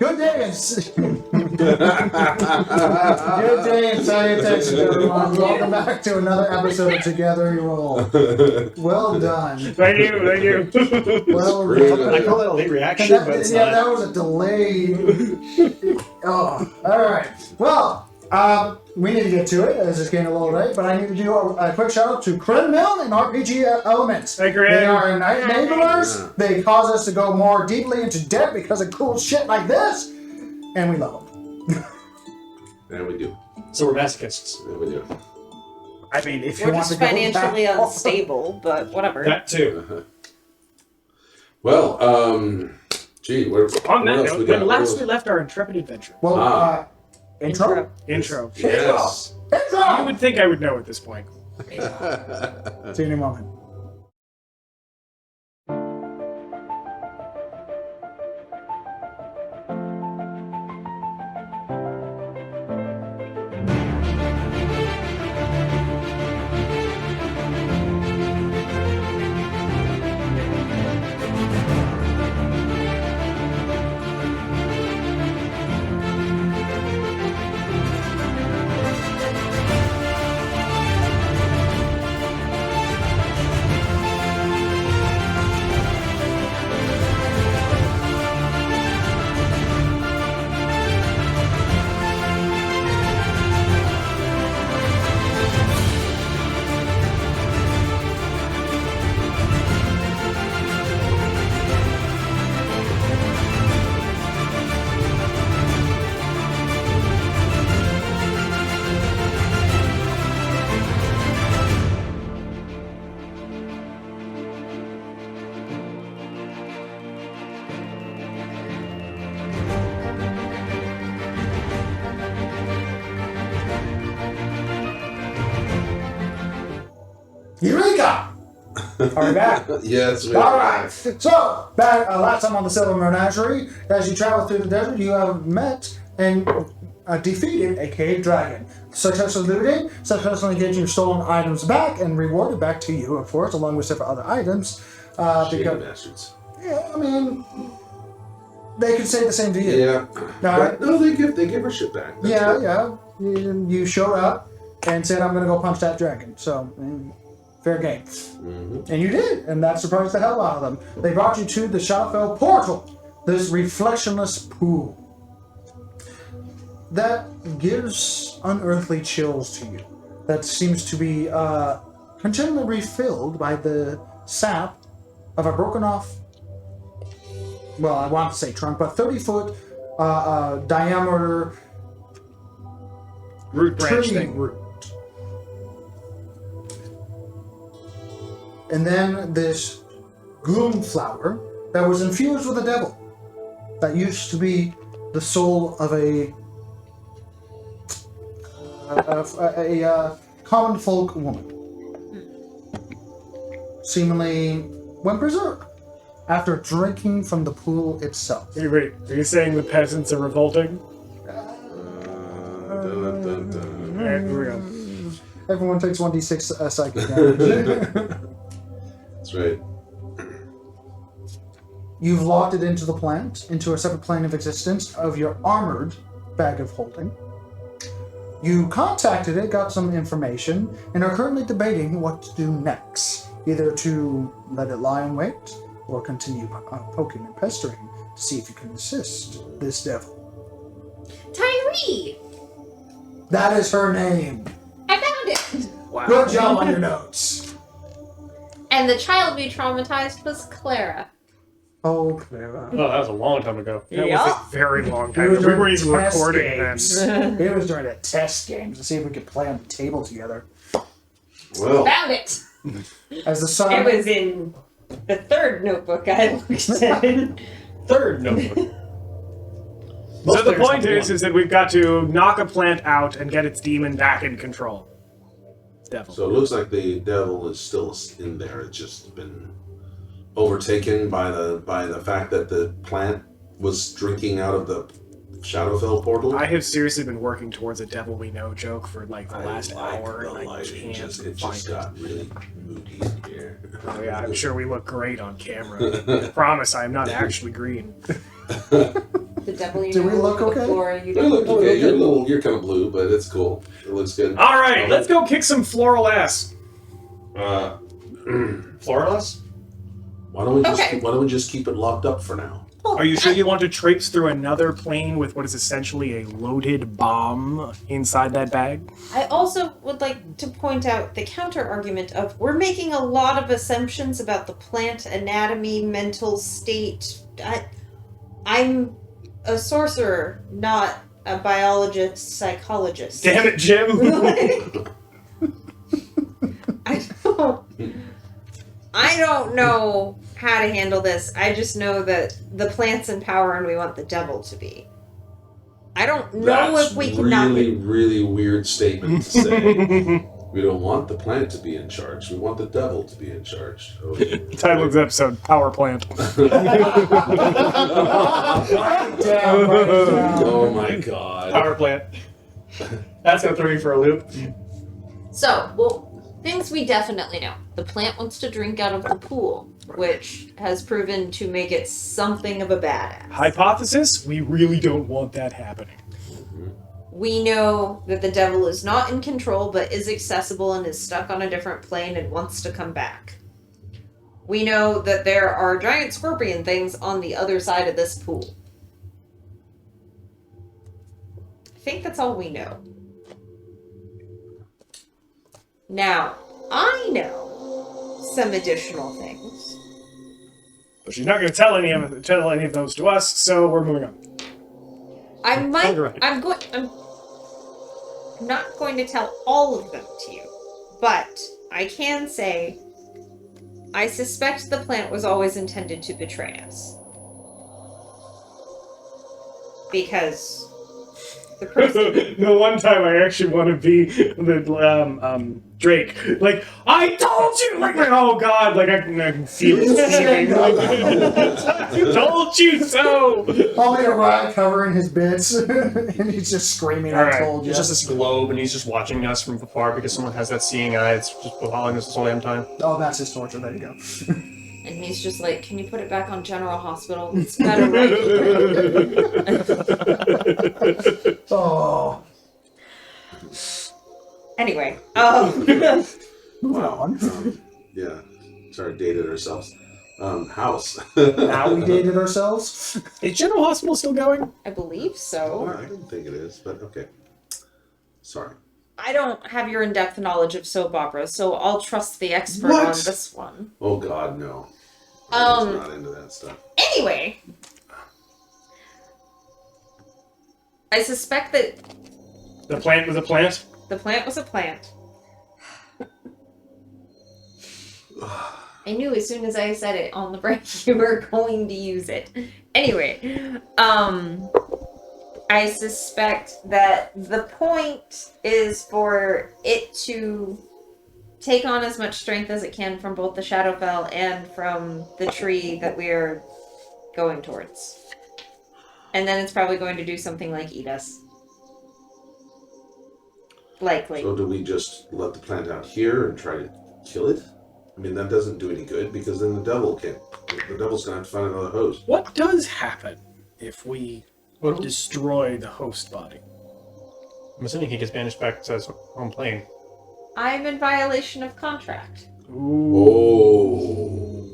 Good day and salutations, everyone. Welcome back to another episode of Togetherwerole. Well done. Thank you. Well done. I call that a late reaction, but it's not. That was a delay. Oh, all right. Well, we need to get to it as it's getting a little late, but I need to do a quick shout out to Crit Mill and RPG Elements. Hey, Crit. They are enablers. They cause us to go more deeply into debt because of cool shit like this, and we love them. There we do. So we're masochists. There we do. I mean, if you We're want just to go financially that far. unstable, but whatever. That too. Well, gee, On what that else note, we when got? last we left our intrepid adventure. Well, intro. Intro. Yes. You would think I would know at this point. See you in a moment. Eureka! Are we back? Yes, we All right. So, back last time on the Silver Menagerie, as you travel through the desert, you have met and defeated a cave dragon. Successfully looting, successfully getting your stolen items back and rewarded back to you, of course, along with several other items. Shady Because, bastards. yeah, I mean, they could say the same to you. Yeah. Right. But no, they give her shit back. That's Yeah, good. yeah. You showed up and said, I'm going to go punch that dragon. So, fair game. Mm-hmm. And you did, and that surprised the hell out of them. They brought you to the Shadowfell portal, this reflectionless pool that gives unearthly chills to you. That seems to be continually refilled by the sap of a broken off, well, I want to say trunk, but 30-foot diameter Root branch tree thing. root. And then this gloom flower that was infused with the devil, that used to be the soul of a common folk woman, seemingly went berserk after drinking from the pool itself. Hey, wait, are you saying the peasants are revolting? Dun, dun, dun. Alright, here we go. Everyone takes 1d6 psychic damage. That's right. You've locked it into the plant, into a separate plane of existence of your armored bag of holding. You contacted it, got some information, and are currently debating what to do next. Either to let it lie in wait, or continue poking and pestering to see if you can assist this devil. Tyree! That is her name. I found it! Wow. Good job on your notes. And the child we traumatized was Clara. Oh, Clara. Oh, that was a long time ago. That Yeah. was a very long It time was ago. We during weren't even test recording games. then. It was during the test games to see if we could play on the table together. Well, Found it! As the sun. It was in the third notebook I looked in. Third notebook. So the point is that we've got to knock a plant out and get its demon back in control. Devil. so it looks like the devil is still in there. It's just been overtaken by the fact that the plant was drinking out of the Shadowfell portal. I have seriously been working towards a devil we know joke for like the last like hour, the and I lighting. can't It find just it. got really moody in here. Oh yeah, I'm sure we look great on camera. I promise I am not actually green. The devil you Do we look okay? Flora, you You look don't. okay. You're kind of blue, but it's cool. It looks good. All right, let's go kick some floral ass. Floralus? Why don't Okay. we just keep it locked up for now? Are you sure you want to traipse through another plane with what is essentially a loaded bomb inside that bag? I also would like to point out the counter argument of we're making a lot of assumptions about the plant anatomy, mental state. I'm a sorcerer, not a biologist, psychologist. Damn it, Jim! I don't know how to handle this. I just know that the plant's in power and we want the devil to be. I don't know That's if we can knock really, it. really weird statement to say. We don't want the plant to be in charge. We want the devil to be in charge. Okay. Title of the episode, Power Plant. Oh my god. Power plant. That's gonna throw you for a loop. So, well, things we definitely know. The plant wants to drink out of the pool, which has proven to make it something of a badass. Hypothesis, we really don't want that happening. We know that the devil is not in control, but is accessible and is stuck on a different plane and wants to come back. We know that there are giant scorpion things on the other side of this pool. I think that's all we know. Now, I know some additional things. But she's not going to tell any of those to us, so we're moving on. I'm not going to tell all of them to you, but I can say I suspect the plant was always intended to betray us. Because the person... The one time I actually want to be the Drake, like, I told you, like, oh god, like I can feel it seething. Like, told you so. Only a rat covering his bits, and he's just screaming, All I right. told you. It's just this globe, and he's just watching us from afar because someone has that seeing eye. It's just following us this whole damn time. Oh, that's his torture. There you go. And he's just like, can you put it back on General Hospital? It's better right here. Oh. Anyway, Moving on. Yeah. Sorry, dated ourselves. House. Now we dated ourselves. Is General Hospital still going? I believe Oh, so. I didn't think it is, but okay. Sorry. I don't have your in-depth knowledge of soap operas, so I'll trust the expert What? on this one. Oh god, no. I'm not into that stuff. Anyway, I suspect that The plant was a plant? the plant was a plant. I knew as soon as I said it on the break you were going to use it. Anyway, I suspect that the point is for it to take on as much strength as it can from both the Shadowfell and from the tree that we're going towards. And then it's probably going to do something like eat us. Likely. So do we just let the plant out here and try to kill it? I mean, that doesn't do any good because then the devil's gonna have to find another host. What does happen if we destroy the host body? I'm assuming he gets banished back to his home plane. I'm in violation of contract. Oh.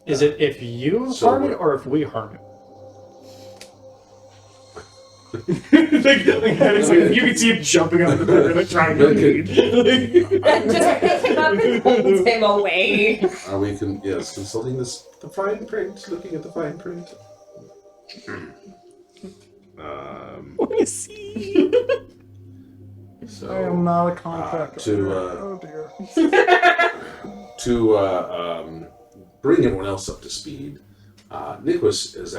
Is it if you So harm it what- or if we harm it? like, you can see him jumping out of the burger, like trying to lead. Just pick him up and holds him away. Are we consulting the fine print, looking at the fine print? Let me see. So I am not a contractor. to, oh dear. to bring everyone else up to speed, Nicholas has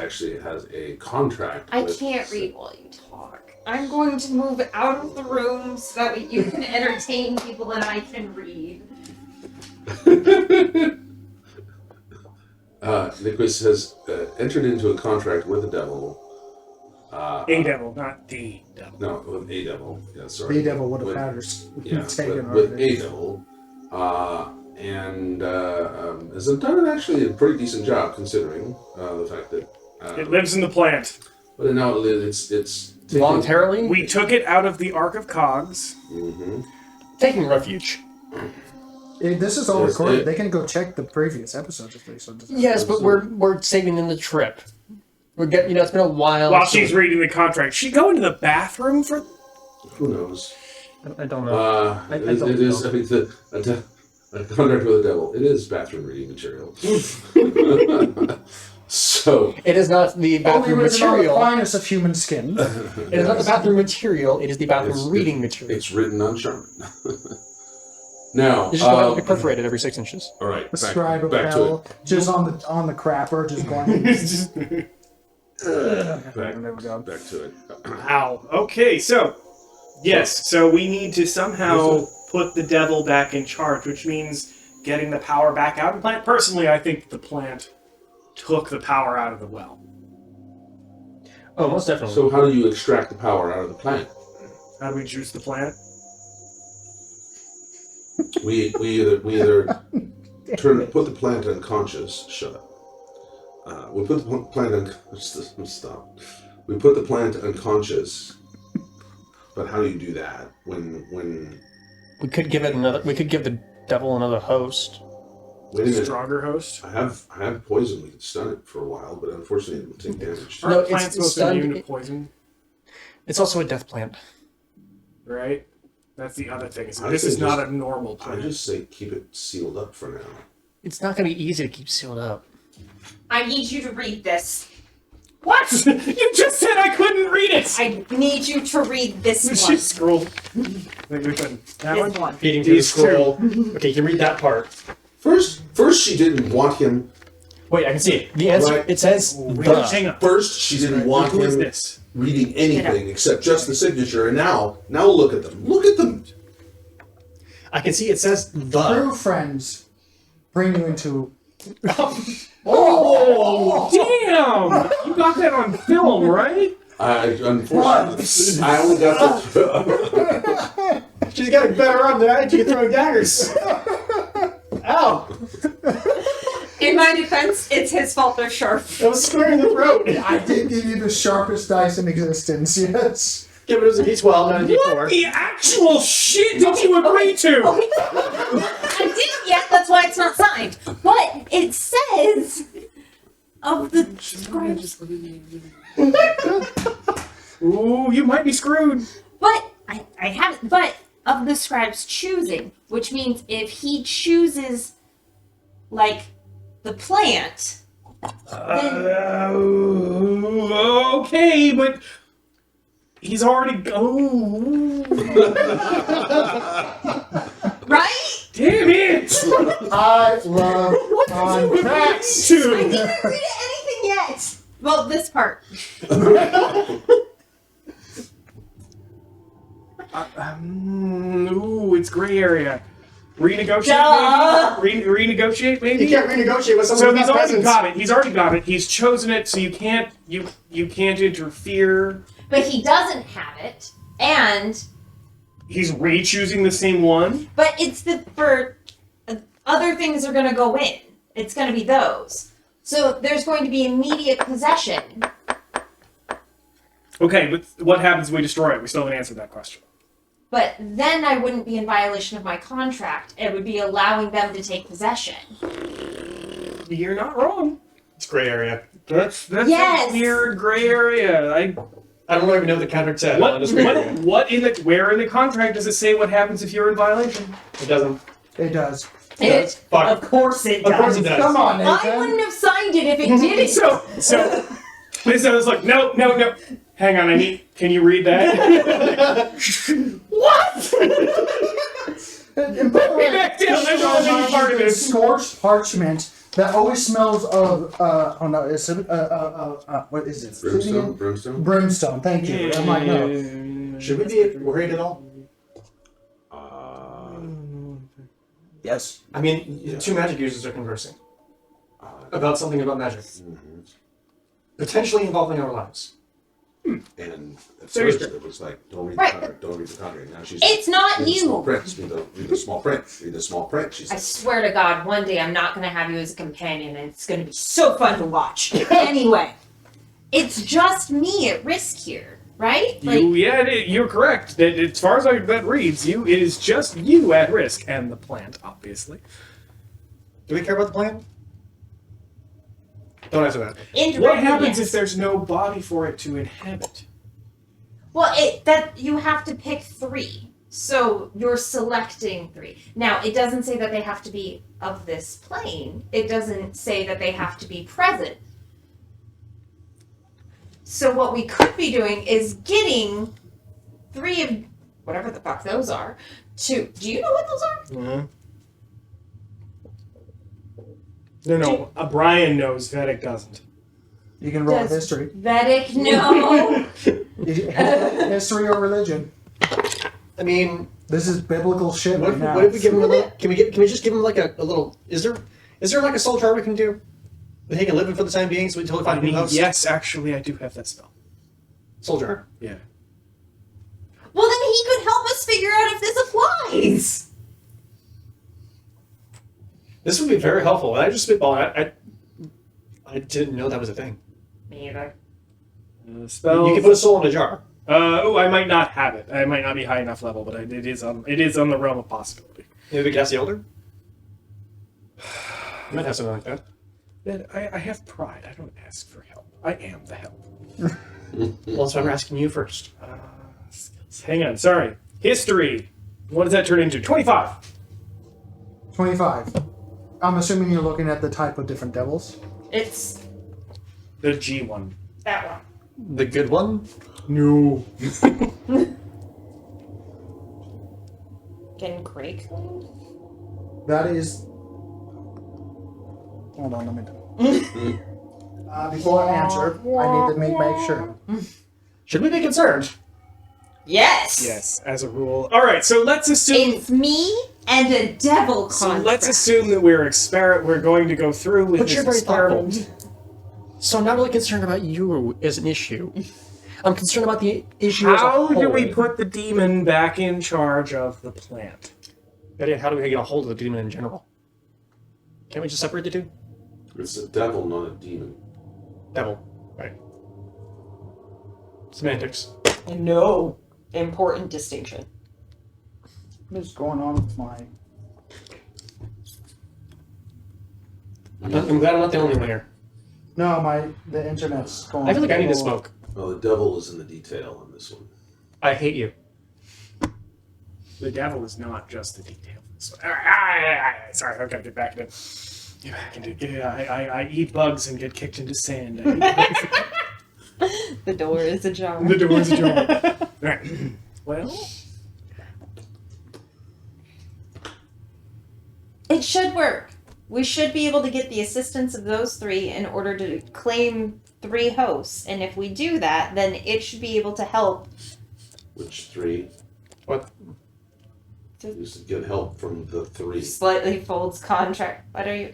a contract. I with- can't read while you talk. I'm going to move out of the room so that you can entertain people and I can read. Nicholas has entered into a contract with the devil. A devil, not the devil. No, with a devil. Yeah, sorry. The devil would have With- had her Yeah, taken with already. a devil, and has done actually a pretty decent job considering the fact that It lives in the plant. But no, it's taking, Voluntarily? We took it out of the Ark of Cogs. Taking refuge. This is all Yes, recorded. They can go check the previous episodes if they so desire. Yes, but we're saving them the trip. We're getting, it's been a while. While so- she's reading the contract, she go into the bathroom for. Who knows? I don't know. I It don't is. know. I mean, a contract with the devil. It is bathroom reading material. So It is not the Only bathroom written on the material. finest of human skin. It is not the bathroom material. It is the bathroom reading material. It's written on Charmin. Now, It's just going to be perforated every 6 inches. all right, The scribe of back to hell, just on the crapper, just going. it. There we go. Back to it. Ow. Okay, so. Yes, so we need to somehow put the devil back in charge, which means getting the power back out of the plant. Personally, I think the plant took the power out of the well. Oh, most definitely. So, how do you extract the power out of the plant? How do we juice the plant? We either put the plant unconscious. Shut up. We put the plant stop. We put the plant unconscious. But how do you do that when we could give it another. We could give the devil another host. wait a minute? Stronger host? I have poison. We could stun it for a while, but unfortunately it will take damage. No, Aren't it's plants supposed to stunned- be immune to poison? It's also a death plant. Right? That's the other thing. Is I this say is not just- a normal I plant. just say keep it sealed up for now. It's not going to be easy to keep sealed up. I need you to read this. What? You just said I couldn't read it! I need you to read this She one. scrolled. Wait, which one? That This one? one. Feeding through the scroll. Okay, you can read that part. First she didn't want him. Wait, I can see it. The answer, Right. it says Wait, the. hang on. First she didn't want Who is him this? reading anything except just the signature, and now look at them. Look at them. I can see it says the. True friends bring you into. Oh, damn! You got that on film, right? Unfortunately, I only got the. She's got a better arm than I do at throwing daggers. Ow! In my defense, it's his fault they're sharp. That was square in the throat. I did give you the sharpest dice in existence. Yes. Give it as a D12, not a What D4. the actual shit did you agree to? I didn't yet, that's why it's not signed. But it says of the scribes. Ooh, you might be screwed. But I haven't. But of the scribe's choosing, which means if he chooses, like, the plant, then Okay, but he's already. Oh, right? damn it! I love contracts. I didn't read anything yet. Well, this part. Ooh, it's gray area. Renegotiate, Duh. maybe? Renegotiate, maybe? You can't renegotiate with someone So who's he's not already present. got it. He's already got it. He's chosen it, so you can't interfere. But he doesn't have it, and He's re-choosing the same one. but it's for other things are going to go in. It's going to be those. So there's going to be immediate possession. Okay, but what happens if we destroy it? We still haven't answered that question. But then I wouldn't be in violation of my contract. It would be allowing them to take possession. You're not wrong. It's gray area. That's Yes. a weird gray area. I don't even know what the contract said. What It's gray area. where in the contract does it say what happens if you're in violation? It doesn't. It does. does. Fuck. Of course it does. Of course it does. Come on, I Nathan. wouldn't have signed it if it didn't. So was like, no. Hang on, can you read that? What? And by the way, Back down, I don't want any part of it. Scorched parchment that always smells of what is it? Brimstone. Brimstone. Thank you. I'm like, no. Should we be worried at all? Yes. I mean, two magic users are conversing about something about magic. Potentially involving our lives. And at So you're first it was like, don't read Right. the contract, don't read the contract. Now she's It's not read the small you. print, read the small print, read the small print. She's I like, swear to God, one day I'm not going to have you as a companion, and it's going to be so fun to watch. Anyway, it's just me at risk here, right? You're correct. As far as that reads, it is just you at risk, and the plant, obviously. Do we care about the plan? Don't answer that. indirectly, What happens yes. if there's no body for it to inhabit? Well, that you have to pick 3. So you're selecting 3. Now, it doesn't say that they have to be of this plane. It doesn't say that they have to be present. So what we could be doing is getting 3 of whatever the fuck those are to. Do you know what those are? Mm-hmm. No. Brian knows, Vedic doesn't. You can roll Does history. Vedic know? History or religion. I mean, This is biblical shit what right if, now. what if we give him a little? Can we just give him like a little? Is there like a soul jar we can do? That he can live in for the time being, so we totally find a new house. Yes, actually, I do have that spell. Soul jar. Yeah. Well, then he could help us figure out if this applies. This would be very helpful. I just spitballing. I didn't know that was a thing. Me either. Spell. You can put a soul in a jar. I might not have it. I might not be high enough level, but it is on the realm of possibility. Maybe we could ask the elder. You might have something like that. I have pride. I don't ask for help. I am the help. Well, that's why we're asking you first. Skills. Hang on. Sorry. History. What does that turn into? 25. 25. I'm assuming you're looking at the type of different devils. It's The G one. that one. The good one. No. Can Craig? That is. Hold on, let me do. Before I answer, I need to make sure. Should we be concerned? Yes. Yes, as a rule. All right. So let's assume. It's me and a devil So contract. let's assume that we're going to go through with But this you're very thoughtful. experiment. So I'm not really concerned about you as an issue. I'm concerned about the issue as a How whole. do we put the demon back in charge of the plant? Idiot, how do we get a hold of the demon in general? Can't we just separate the two? it's a devil, not a demon. Devil. Right. Semantics. No important distinction. What is going on with my. I'm glad I'm not the only one here. No, the internet's going. I feel like I need to a little- smoke. Well, the devil is in the detail on this one. I hate you. The devil is not just the detail. So, sorry, I've got to get back into. Get back into. I eat bugs and get kicked into sand. I eat bugs. The door is ajar. The door's ajar. Right. Well, It should work. We should be able to get the assistance of those 3 in order to claim 3 hosts. And if we do that, then it should be able to help. Which 3? What? You should get help from the 3. Slightly folds contract. What are you?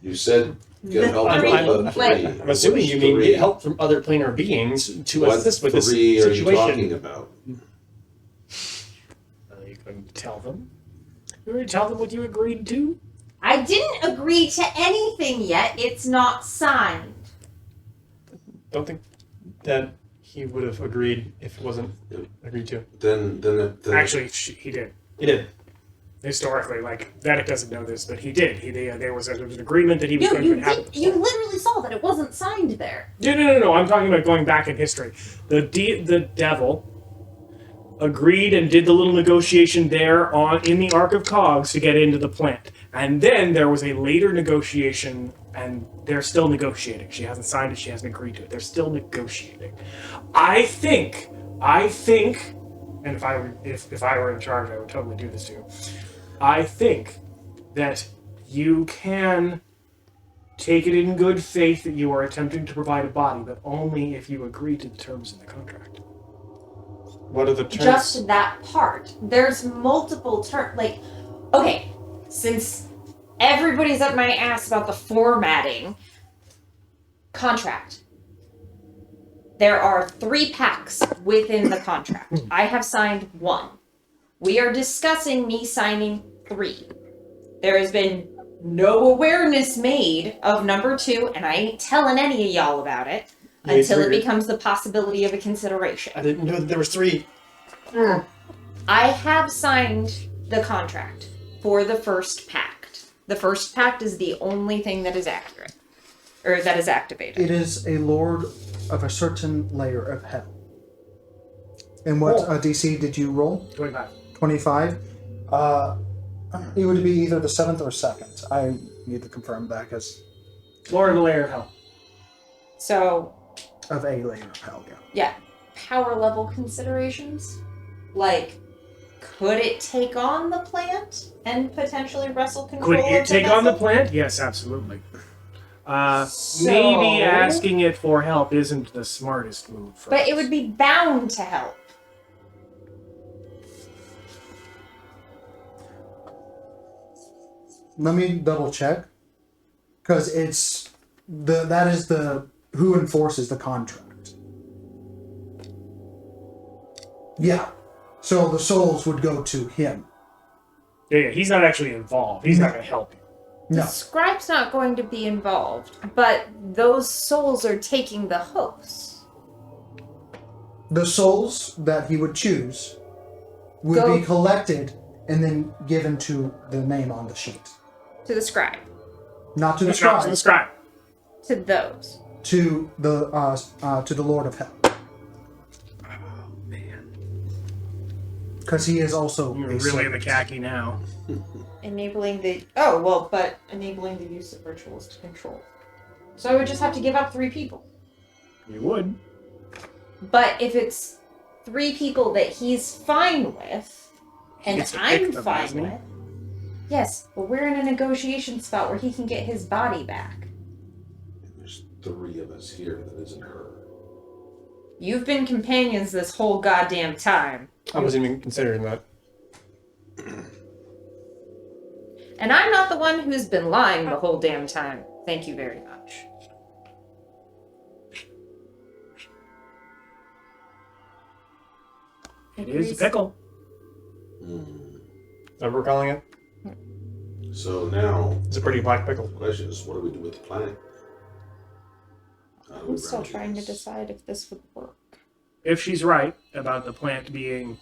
You said get The help from three, the 3. like- I'm assuming Which you mean 3? get help from other planar beings to What assist with this 3 are you situation. talking about? you can tell them. You already tell them what you agreed to. I didn't agree to anything yet. It's not signed. Don't think that he would have agreed if it wasn't agreed to. Then Actually, he did. He did. Historically, Vedic doesn't know this, but he did. There was an agreement that he was No, going to you inhabit. did. You literally saw that it wasn't signed there. No. I'm talking about going back in history. The devil agreed and did the little negotiation there in the Ark of Cogs to get into the plant. And then there was a later negotiation, and they're still negotiating. She hasn't signed it, she hasn't agreed to it. They're still negotiating. I think, and if I were in charge, I would totally do this to you. I think that you can take it in good faith that you are attempting to provide a body, but only if you agree to the terms in the contract. What are the terms? Just that part. There's multiple terms. Okay, since everybody's up my ass about the formatting, contract. There are 3 packs within the contract. I have signed 1. We are discussing me signing 3. There has been no awareness made of number 2, and I ain't telling any of y'all about it until it becomes the possibility of a consideration. I didn't know that there was 3. I have signed the contract for the first pact. The first pact is the only thing that is accurate, or that is activated. It is a lord of a certain layer of hell. And what DC did you roll? 25. 25. It would be either the 7th or 2nd. I need to confirm that because Lord of the Layer of Hell. So, of a layer of hell. Yeah. yeah, power level considerations. Like, could it take on the plant and potentially wrestle control Could it of the take on the vessel? plant? Yes, absolutely. So- Maybe asking it for help isn't the smartest move for us. But it would be bound to help. Let me double check, because that is the who enforces the contract. Yeah, so the souls would go to him. Yeah, he's not actually involved. He's not going to help you. No, The scribe's not going to be involved, but those souls are taking the hosts. the souls that he would choose would Go- be collected and then given to the name on the sheet, To the scribe. not to the Not scribe, to the scribe. To those. to the Lord of Hell. Because he is also You're a really in the servant. khaki now. Enabling the enabling the use of rituals to control. So I would just have to give up 3 people. You would. But if it's 3 people that he's fine with, and gets to I'm pick them, fine doesn't he? with, yes, but we're in a negotiation spot where he can get his body back. There's 3 of us here that isn't her. You've been companions this whole goddamn time. I wasn't even considering that. And I'm not the one who's been lying the whole damn time. Thank you very much. It is a pickle. Is that what we're calling it? So now, It's a pretty black pickle. the question is, what do we do with the plant? How do we I'm still remedy trying to this? decide if this would work. If she's right about the plant being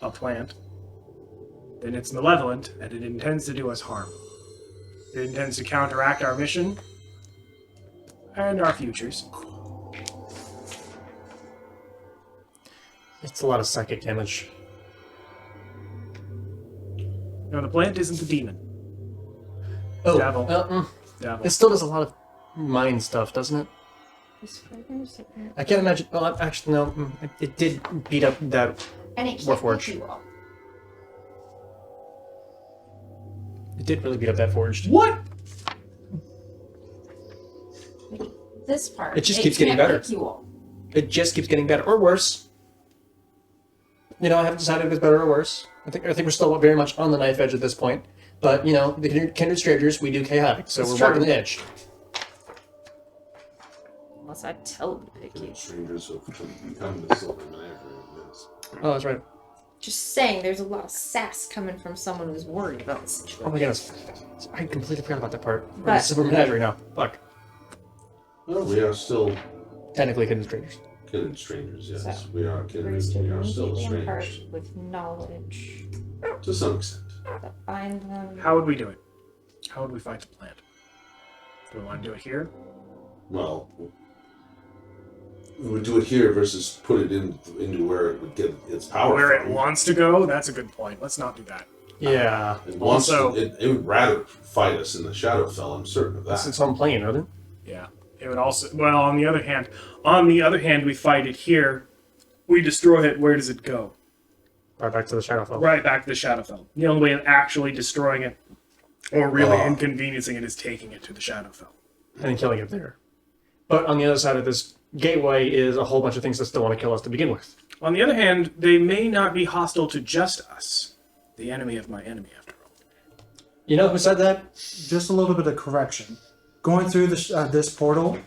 a plant, then it's malevolent and it intends to do us harm. It intends to counteract our mission and our futures. It's a lot of psychic damage. No, the plant isn't the demon. Oh, Devil. Devil. Devil. It still does a lot of mind stuff, doesn't it? I can't imagine. Well, actually, no. It did beat up that. And it Warforged. can't hit you all. It did really beat up that forged. What? This part. It just keeps getting can't better. hit you all. It just keeps getting better or worse. You know, I haven't decided if it's better or worse. I think we're still very much on the knife edge at this point. But you know, the kindred strangers, we do chaotic, so That's we're true. walking the edge. Unless I tell them to pick you. Strangers have become the Silver Menagerie. Yes. Oh, that's right. Just saying, there's a lot of sass coming from someone who's worried about the situation. Oh my goodness, I completely forgot about that part. We're But- the Silver Menagerie now. Fuck. Well, we are still Technically kindred strangers. kindred strangers, yes. So, We are kindred, Agrees to we are still immediately impart strangers. with knowledge To some extent. that bind them. How would we do it? How would we fight the plant? Do we want to do it here? Well, we would do it here versus put it into where it would get its power Where from. it wants to go? That's a good point. Let's not do that. Yeah. It wants Also- it would rather fight us in the Shadowfell, I'm certain of That's that. its own plane, isn't it? Yeah. It would also. Well, on the other hand, we fight it here. We destroy it. Where does it go? Right back to the Shadowfell. Right back to the Shadowfell. The only way of actually destroying it, or really Oh. inconveniencing it, is taking it to the Shadowfell. And then killing it there. But on the other side of this gateway is a whole bunch of things that still want to kill us to begin with. On the other hand, they may not be hostile to just us. The enemy of my enemy, after all. You know who said that? Just a little bit of correction. Going through this portal,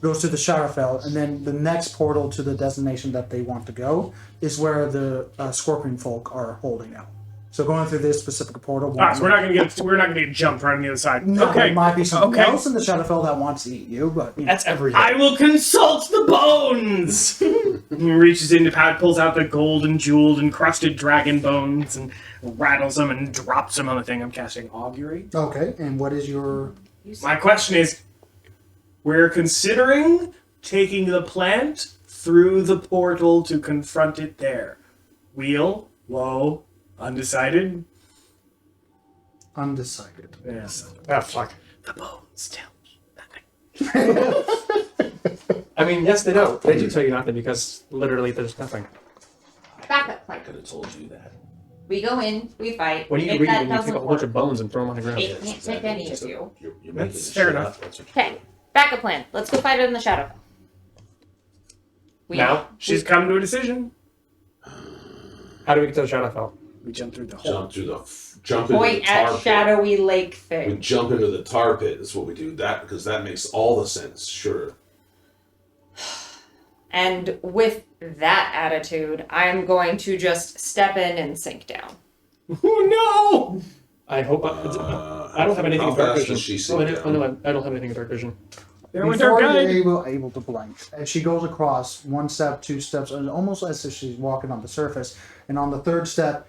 goes to the Shadowfell, and then the next portal to the destination that they want to go is where the Scorpion folk are holding out. So going through this specific portal. So we're not gonna get jumped right on the other side. No, Okay. there might be something Okay. else in the Shadowfell that wants to eat you, but you know. That's everything. I will consult the bones. He reaches in, pulls out the gold and jeweled encrusted dragon bones and rattles them and drops them on the thing. I'm casting augury. Okay, and what is your? My question is, we're considering taking the plant through the portal to confront it there. Wheel, low, undecided. Undecided. Yes. Ah, fuck. The bones tell me nothing. I mean, yes, they don't. They do tell you nothing because literally there's nothing. Backup plan. I could have told you that. We go in, we fight. When you if read that when you take doesn't a bunch work, of bones and throw them on the ground. it can't take any of you. You're making That's this fair shit enough. up. That's what Okay, backup plan. Let's go fight it in the Shadowfell. We Now, she's come to a decision. How do we get to the Shadowfell? We jump through the hole. jump into the point tar at pit. shadowy lake We thing. jump into the tar pit. That's what we do. That because that makes all the sense. Sure. And with that attitude, I'm going to just step in and sink down. Oh no! I hope I don't have anything how in dark fast vision. does she see Oh, down? no, I don't have anything in dark vision. There went our Before guide. you're able to blink, as she goes across one step, two steps, and almost as if she's walking on the surface. And on the third step,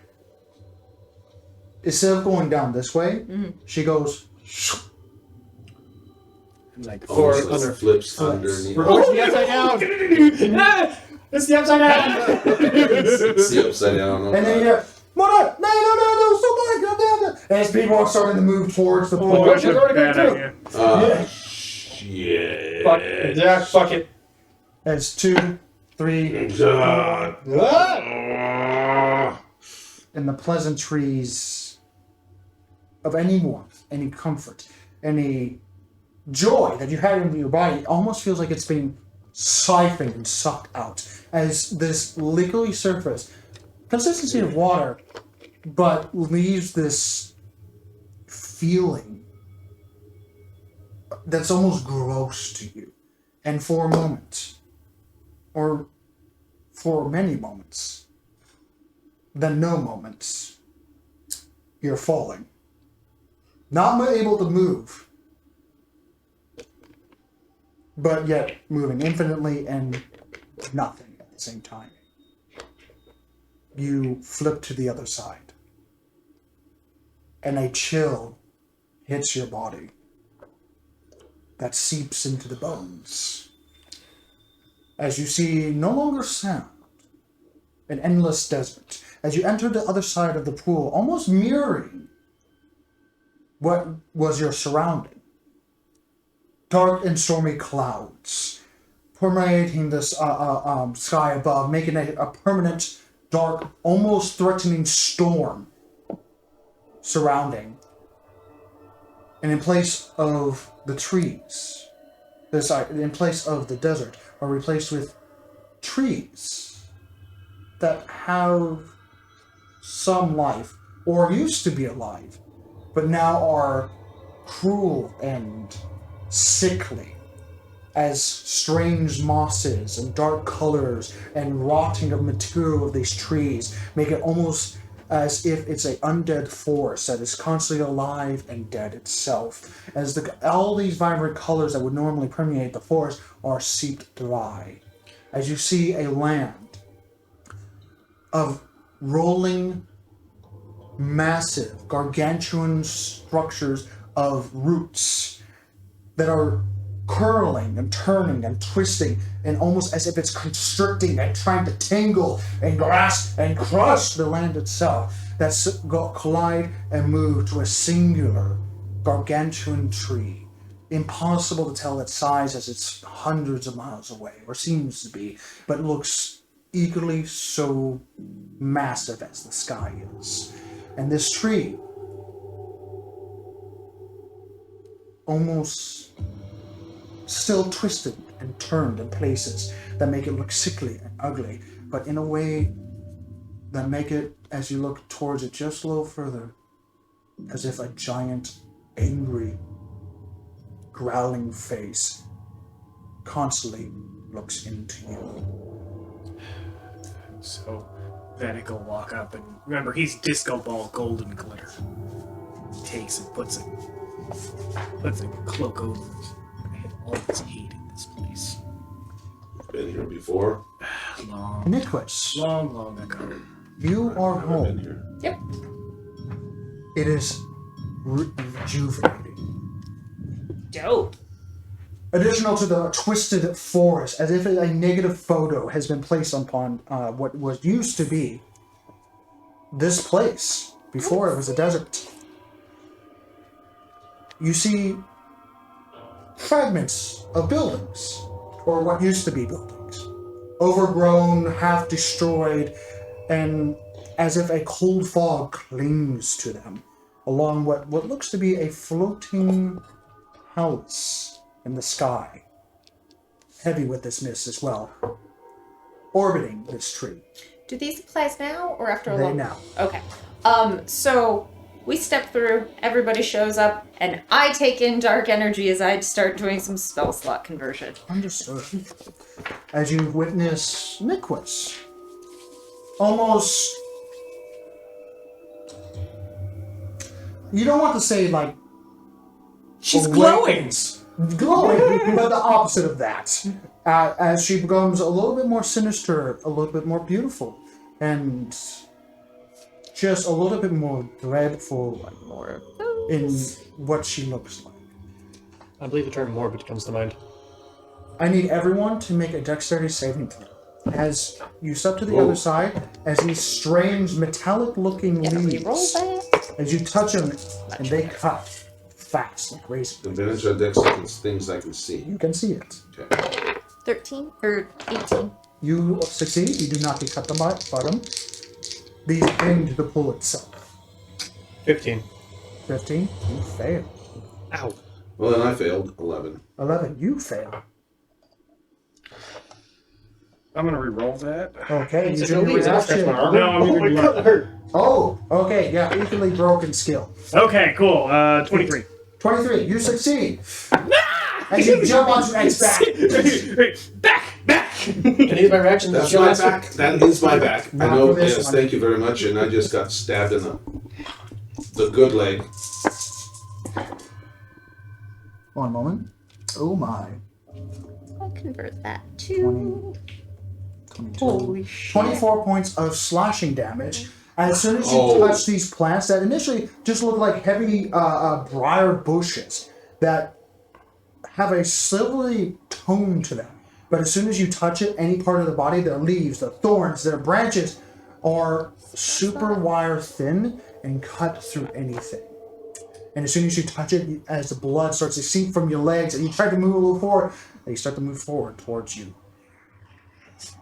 instead of going down this way, she goes. Like, Almost under- like flips underneath. We're going to the upside down. Ah, it's the upside down. It's the upside down. And then you hear, "What up? No, somebody come down there." As people are starting to move towards the Oh, pool. that's a bad idea. Shit. Fuck it. Yeah, fuck it. As 2, 3, God. and the pleasantries of any warmth, any comfort, any joy that you had in your body almost feels like it's being siphoned and sucked out as this liquidy surface, consistency of water, but leaves this feeling that's almost gross to you. And for a moment, or for many moments, then no moments, you're falling. Not able to move, but yet moving infinitely and nothing at the same time. You flip to the other side, and a chill hits your body that seeps into the bones. As you see no longer sound, an endless desert, as you enter the other side of the pool, almost mirroring what was your surrounding. Dark and stormy clouds permeating this sky above, making a permanent, dark, almost threatening storm surrounding. And in place of the trees, in place of the desert, are replaced with trees that have some life, or used to be alive, but now are cruel and sickly, as strange mosses and dark colors and rotting of material of these trees make it almost as if it's an undead forest that is constantly alive and dead itself, as all these vibrant colors that would normally permeate the forest are seeped dry, as you see a land of rolling, massive, gargantuan structures of roots that are curling and turning and twisting, and almost as if it's constricting and trying to tangle and grasp and crush the land itself, that's got collide and move to a singular gargantuan tree. Impossible to tell its size as it's hundreds of miles away, or seems to be, but looks equally so massive as the sky is. And this tree almost still twisted and turned in places that make it look sickly and ugly, but in a way that make it, as you look towards it just a little further, as if a giant, angry, growling face constantly looks into you. So Vedic will walk up and remember he's disco ball golden glitter. Takes and puts a cloak over it. I have all this hate in this place. Been here before. Long ago. You are Never been home. here. Yep. It is rejuvenating. Dope. Additional to the twisted forest, as if a negative photo has been placed upon what was used to be this place before it was a desert. You see fragments of buildings, or what used to be buildings, overgrown, half destroyed, and as if a cold fog clings to them, along what looks to be a floating house in the sky, heavy with this mist as well, orbiting this tree. Do these applies now or after a They long? now. Okay. So we step through. Everybody shows up, and I take in dark energy as I start doing some spell slot conversion. Understood. As you witness Niquis, almost. You don't want to say like. She's awakens. Glowing, but the opposite of that. As she becomes a little bit more sinister, a little bit more beautiful, and just a little bit more dreadful, like more in what she looks like. I believe the term morbid comes to mind. I need everyone to make a dexterity saving throw. As you step to the Whoa. other side, as these strange metallic-looking Yeah, we leaves, roll that. as you touch them, and they cut fast like razor. Advantage on dex against things I can see. You can see it. Okay. 13 or 18. You succeed. You do not get cut the bottom. These cling to the pool itself. 15. 15. You fail. Ow. Well, then I failed. 11. 11. You fail. I'm gonna re-roll that. Okay. You So do your please, I'll scratch reaction. my arm. No, I'm Oh, gonna do my God, that hurt. Oh, okay. Yeah, equally broken skill. Okay, cool. 23. 23. You succeed. As you jump onto X's back. Back! Can I use my reaction? to That's show my us- back. That is my back. I Not know. for this Yes, one. thank you very much. And I just got stabbed in the good leg. 1 moment. Oh my. I'll convert that to 22. holy shit. 24 points of slashing damage. As soon as you Oh. touch these plants that initially just look like heavy briar bushes that have a silvery tone to them. But as soon as you touch it, any part of the body, their leaves, their thorns, their branches are super wire thin and cut through anything. And as soon as you touch it, as the blood starts to seep from your legs and you try to move a little forward, they start to move forward towards you.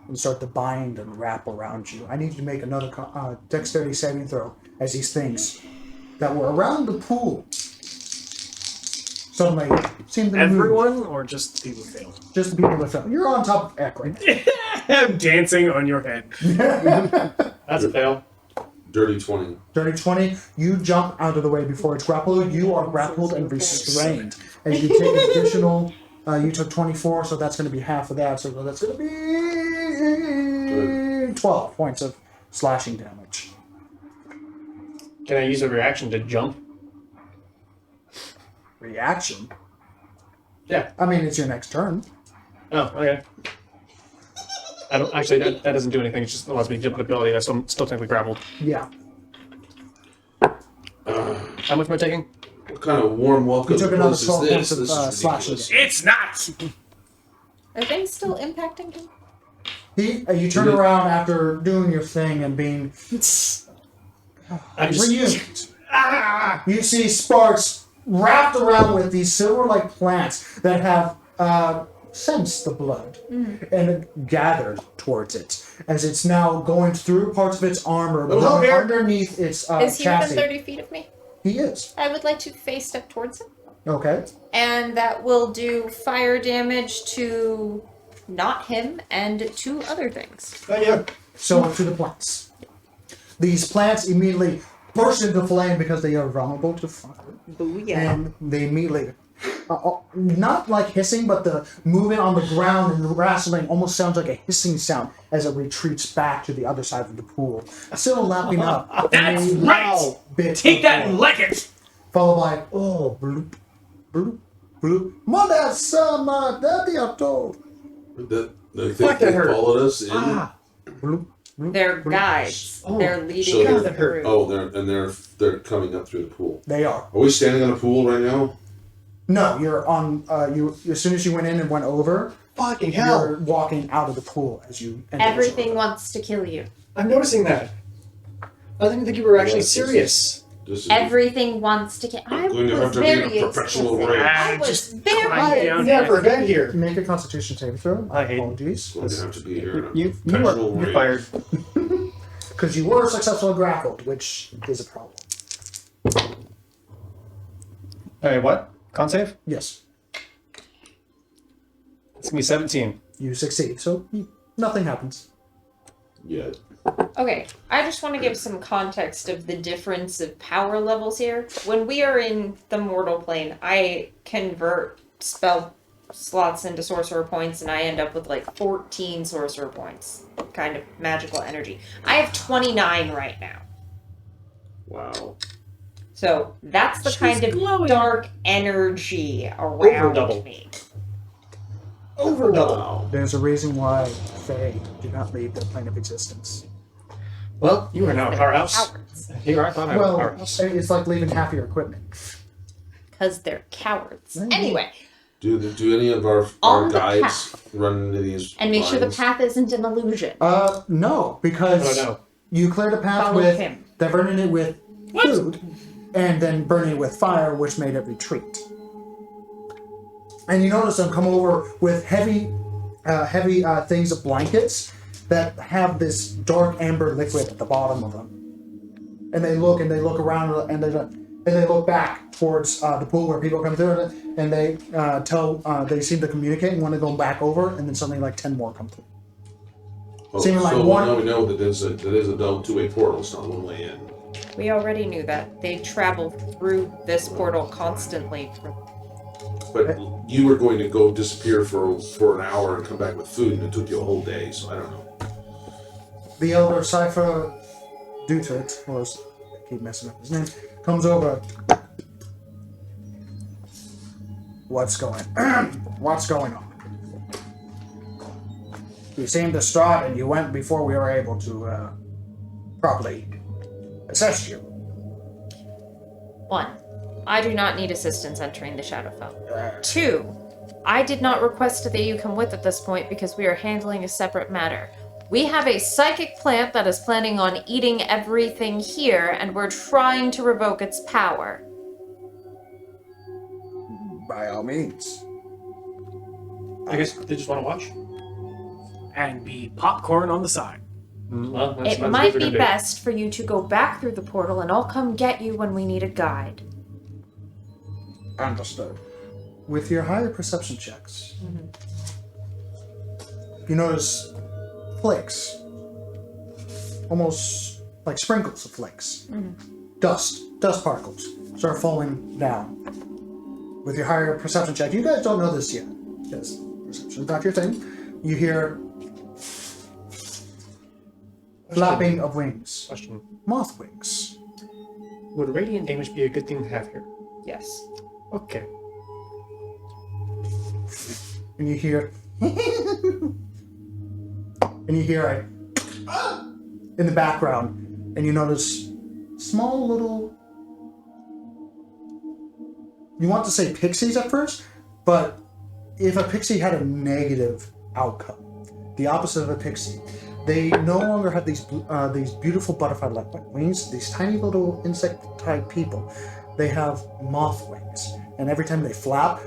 And start to bind and wrap around you. I need you to make another dexterity saving throw as these things that were around the pool suddenly seem to move. Everyone or just the people who failed? Just the people that fell. You're on top of Eck right I'm dancing on your head. That's a fail. Dirty 20. Dirty 20, you jump out of the way before it's grappled. You are grappled and restrained. As you take additional, you took 24, so that's going to be half of that. So that's going to be 12 points of slashing damage. Can I use a reaction to jump? Reaction? Yeah. I mean, it's your next turn. Oh, okay. I don't actually. That doesn't do anything. It just allows me to jump ability. I'm still technically grappled. Yeah. How much am I taking? What kind of warm welcome You took another place is 12 this? points of This is slashing ridiculous. damage. It's not! Are things still impacting him? You turn around after doing your thing and being I'm just. reunited. You see sparks wrapped around with these silver-like plants that have sensed the blood and gathered towards it as it's now going through parts of its armor, but Hello there. underneath its Is he chassis. within 30 feet of me? He is. I would like to face step towards him. Okay. And that will do fire damage to not him and 2 other things. Oh, yeah. So to the plants. These plants immediately burst into flame because they are vulnerable to fire. Booyah. And they immediately Not like hissing, but the movement on the ground and the wrestling almost sounds like a hissing sound as it retreats back to the other side of the pool. Still lapping up. That's a right! bit Take of that and blood, lick it! followed by bloop, bloop, bloop. Mother, summer, daddy, They Fuck, that hurt. followed us in. bloop, bloop, They're bloop. guides. Oh, They're leading so us that hurt. through. They're coming up through the pool. They are. Are we standing on a pool right now? No, you're on. You as soon as you went in and went over, Fucking you're hell! walking out of the pool as you. enter the Everything circle. wants to kill you. I'm noticing that. I didn't think you were actually Yes, this serious. This is Everything wants to kill. I going to was have to be in a very perpetual explicit. rage. I was Just very. climb down. I've never been here. Make a Constitution saving throw. I hate it. Apologies, going to have to be here in a You perpetual are rage. fired. because you were successfully grappled, which is a problem. Hey, what? Con save? Yes, It's gonna be 17. you succeed, so nothing happens. Yeah. Okay, I just want to give some context of the difference of power levels here. When we are in the mortal plane, I convert spell slots into sorcerer points, and I end up with like 14 sorcerer points, kind of magical energy. I have 29 right now. Wow. So that's the She's kind of glowing. dark energy Over around double. me. Over double. Wow. There's a reason why Fae do not leave their plane of existence. Well, you are now a powerhouse. Cowards. You are a Well, powerhouse. it's like leaving half your equipment. Because they're cowards. Mhm. Anyway, Do any of our On the guides run into these and make sure the lines? path isn't an illusion. No, because Oh, no. you cleared a path Follow with him. diverting it with food, and then burning it with fire, which made it retreat. And you notice them come over with heavy things of blankets that have this dark amber liquid at the bottom of them. And they look around and they look back towards the pool where people come through it, and they they seem to communicate and want to go back over, and then suddenly like 10 more come through. seeming like so one- now we know that there's a two-way portal. It's not one way in. We already knew that. They travel through this portal constantly. But you were going to go disappear for an hour and come back with food, and it took you a whole day. So I don't know. The elder Cypher Dutit, or I keep messing up his name, comes over. What's going on? You seemed distraught and you went before we were able to properly assess you. 1. I do not need assistance entering the Shadowfell. 2. I did not request that you come with at this point because we are handling a separate matter. We have a psychic plant that is planning on eating everything here, and we're trying to revoke its power. By all means. I guess they just want to watch. And be popcorn on the side. Well, It might be best for you to go back through the portal, and I'll come get you when we need a guide. Understood. With your higher perception checks, you notice flakes, almost like sprinkles of flakes, dust particles start falling down. With your higher perception check, you guys don't know this yet, because perception's not your thing. You hear flapping of wings, Question. moth wings. Would radiant damage be a good thing to have here? Yes. Okay. And you hear it in the background, and you notice small little, you want to say pixies at first, but if a pixie had a negative outcome, the opposite of a pixie, they no longer have these beautiful butterfly-like wings, these tiny little insect-type people. They have moth wings, and every time they flap,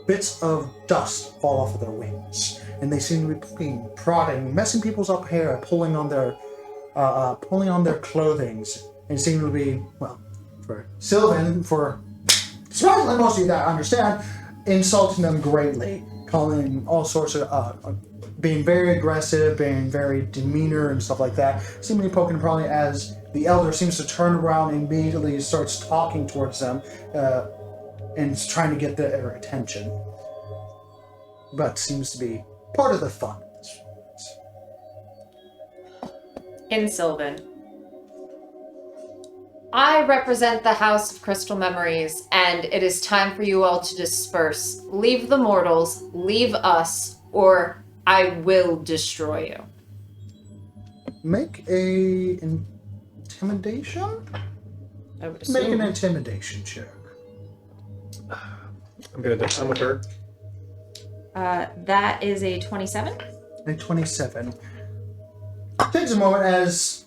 bits of dust fall off of their wings, and they seem to be poking, prodding, messing people's up hair, pulling on their clothings, and seem to be, well, for Sylvan, for surprisingly most of you that understand, insulting them greatly, calling all sorts of, being very aggressive, being very demeanor and stuff like that, seemingly poking and prodding as the elder seems to turn around and immediately starts talking towards them, and is trying to get their attention. But seems to be part of the fun. In Sylvan. I represent the House of Crystal Memories, and it is time for you all to disperse. Leave the mortals, leave us, or I will destroy you. Make a intimidation? I would Make an assume. intimidation check. I'm good at this. I'm with her. That is a 27. A 27. Takes a moment as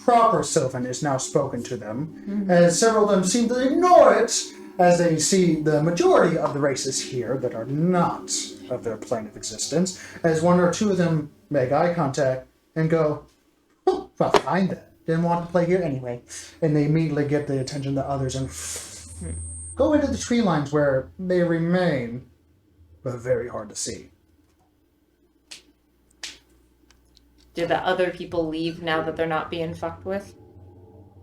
proper Sylvan is now spoken to them, as several of them seem to ignore it, as they see the majority of the races here that are not of their plane of existence, as one or two of them make eye contact and go, oh, well, fine then. Didn't want to play here anyway. And they immediately get the attention of the others and go into the tree lines where they remain, but very hard to see. Did the other people leave now that they're not being fucked with?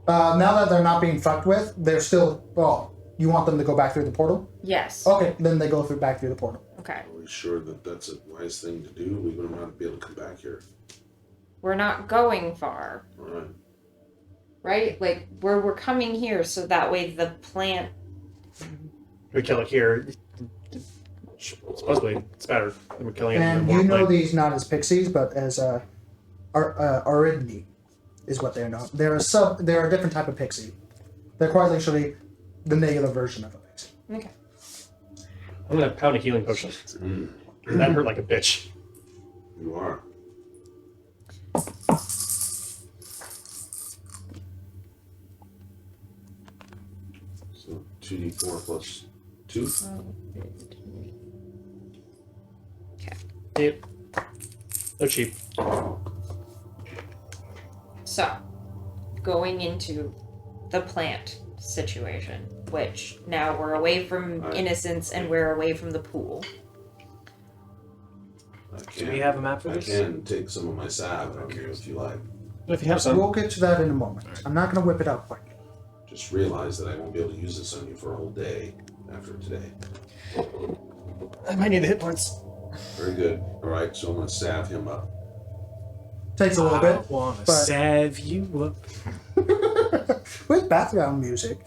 Now that they're not being fucked with, they're still. Oh, you want them to go back through the portal? Yes. Okay, then they go back through the portal. Okay. Are we sure that that's a wise thing to do? We wouldn't want to be able to come back here. We're not going far, All right. right? Like, we're coming here so that way the plant... We kill it here. Supposedly, it's better than we're killing it. And you know these not as pixies, but as Aridni is what they're known. They're a different type of pixie. They're quite literally the negative version of a pixie. Okay. I'm gonna pound a healing potion. That hurt like a bitch. You are. So 2d4 plus 2. Yep. They're cheap. So, going into the plant situation, which now we're away from innocence and we're away from the pool. Do we have a map for I this? can take some of my salve on you if you like. If you have some. We'll get to that in a moment. I'm not going to whip it out quite yet. Just realize that I won't be able to use this on you for a whole day after today. I might need the hit points. Very good. All right, so I'm going to salve him up. Takes a little bit. I wanna but- salve you up. With background music.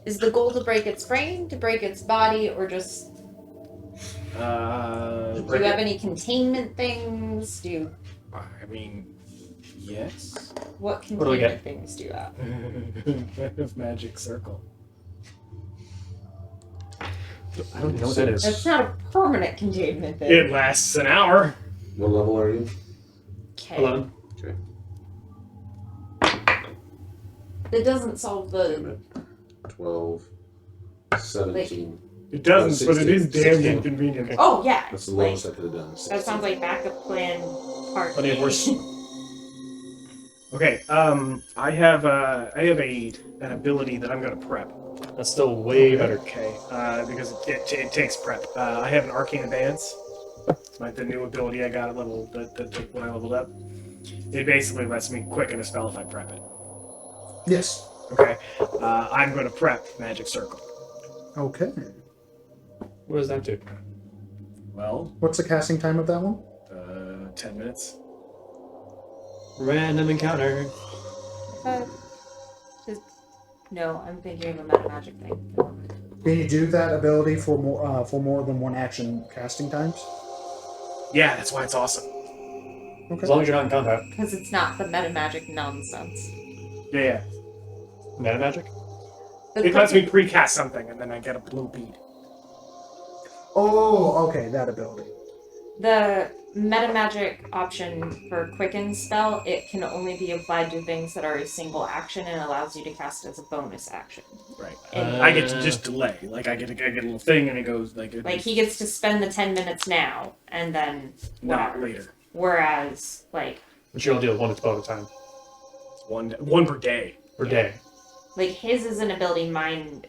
Is the goal to break its brain, to break its body, or just... Do you have any containment things? I mean, yes. What do we get? containment things do you have? Magic circle. I don't know what that is. That's not a permanent containment thing. It lasts an hour. What level are you? Okay. 11. Okay. It doesn't solve the... Damn it. 12, 17. It doesn't, but it is 16. damn inconvenient. Oh, yeah. That's the like, lowest I could have done. that sounds like backup plan part Plenty of A. worse. Okay, I have an ability that I'm gonna prep. That's still way better, because it takes prep. I have an arcane advance. It's like the new ability I got at level when I leveled up. It basically lets me quicken a spell if I prep it. Yes. Okay, I'm gonna prep magic circle. Okay. What does that do? Well, What's the casting time of that one? 10 minutes. Random encounter. No, I'm thinking of a meta magic thing. Can you do that ability for more than one action casting times? Yeah, that's why it's awesome. Okay. As long as you're not in combat. Because it's not the meta magic nonsense. Yeah. Meta magic? The It lets me precast something and then I get a blue bead. Oh, okay, that ability. The meta magic option for quicken spell, it can only be applied to things that are a single action and allows you to cast it as a bonus action. Right. And- I get to just delay. Like I get a little thing and it goes like Like he gets to spend the 10 minutes now and then not whatever. later. Whereas, like But you'll deal with one spell at a time. It's one per day. Per day. his is an ability, mine,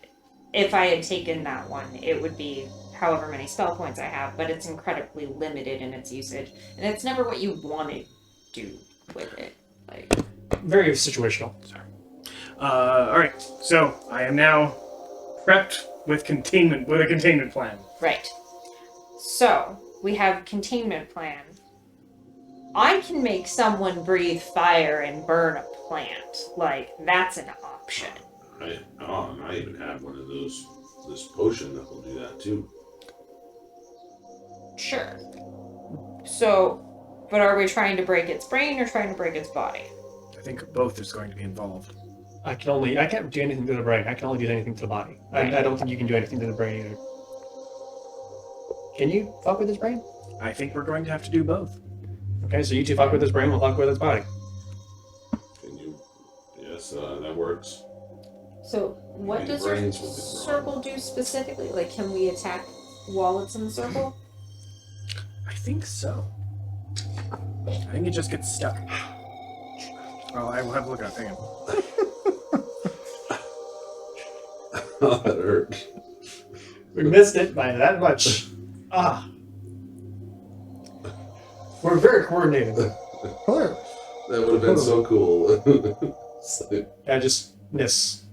if I had taken that one, it would be however many spell points I have, but it's incredibly limited in its usage. And it's never what you want to do with it. Like, Very situational. Sorry. Alright, so I am now prepped with a containment plan. Right. So, we have containment plan. I can make someone breathe fire and burn a plant. Like, that's an option. And I even have one of those, this potion that will do that too. Sure. So, but are we trying to break its brain or trying to break its body? I think both is going to be involved. I can't do anything to the brain. I can only do anything to the body. I don't think you can do anything to the brain either. Can you fuck with his brain? I think we're going to have to do both. Okay, so you two fuck with his brain, we'll fuck with his body. Can you? Yes, that works. So, what Maybe does your brains will be circle do specifically? Like, can we attack while it's in the circle? I think so. I think it just gets stuck. Well, I will have a look at it. Hang on. Oh, that hurt. We missed it by that much. We're very coordinated. Clear. That would have been so cool. So- I just miss.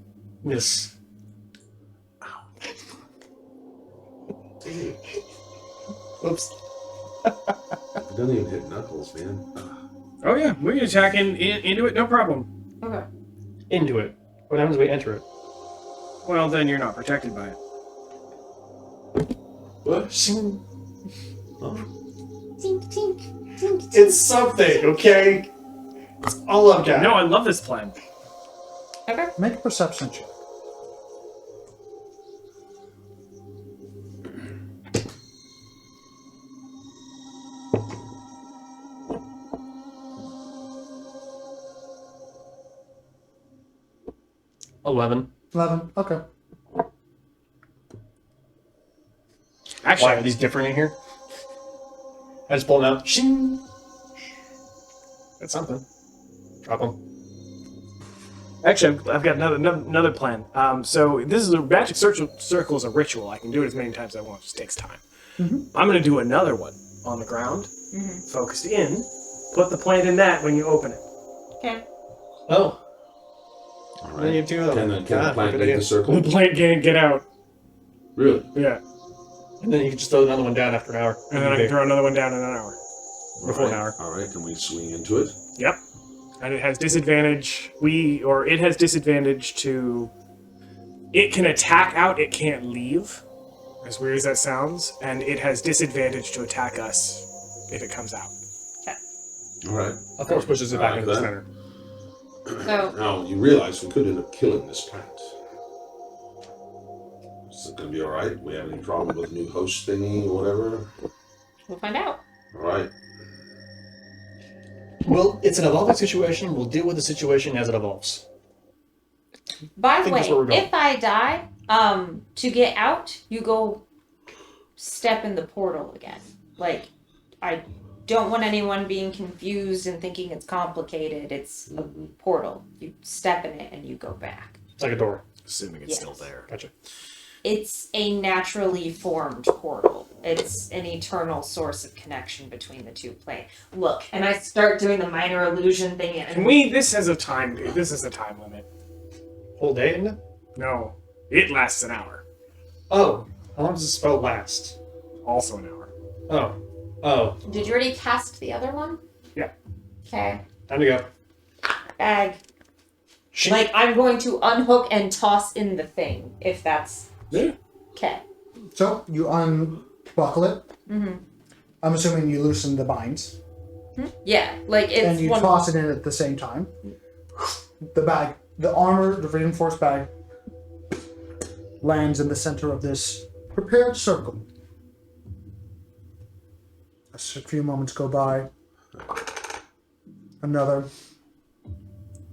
Oops. It doesn't even hit knuckles, man. Oh yeah, we can attack into it, no problem. Okay. Into it. What happens when we enter it? Well, then you're not protected by it. What? Tink, tink, tink, It's something, okay? It's all I've got. No, I love this plan. Okay. Make a perception check. $11. 11. Okay. Actually, Why are these different in here? I just pull them out. Shing. That's something. Drop them. Actually, I've got another plan. So this is a magic circle is a ritual. I can do it as many times as I want. It just takes time. I'm going to do another one on the ground, focused in. Put the plant in that when you open it. Okay. Oh. All Then you have two other Can ones. the God, plant good make idea. the circle? The plant can't get out. Really? Yeah, And then you can just throw another one down after an hour. and then I can throw another one down in an hour. Before an hour. All right. Can we swing into it? Yep. And it has disadvantage. It has disadvantage to. It can attack out. It can't leave. As weird as that sounds, and it has disadvantage to attack us if it comes out. All right. Of course, pushes it back I like into the that. center. So, Now you realize we could end up killing this plant. Is it gonna be all right? We have any problem with new host thingy or whatever? we'll find out. All right. Well, it's an evolving situation. We'll deal with the situation as it evolves. By the think that's way, where we're going. if I die, to get out, you go step in the portal again. Like, I don't want anyone being confused and thinking it's complicated. It's a portal. You step in it and you go back. It's like a door. Assuming it's Yes. still there. Gotcha. It's a naturally formed portal. It's an eternal source of connection between the two planes. Look, and I start doing the minor illusion thing. Can And we? This is a time limit. Whole day, isn't it? No, it lasts an hour. Oh. How long does the spell last? Also an hour. Oh. Oh. did you already cast the other one? Yeah. Okay. Time to go. Bag. Shing. Like, I'm going to unhook and toss in the thing, if that's Yeah. okay. So you unbuckle it. I'm assuming you loosen the binds. Yeah, like it's And you one. toss it in at the same time. The bag, the armor, the reinforced bag, lands in the center of this prepared circle. A few moments go by. Another.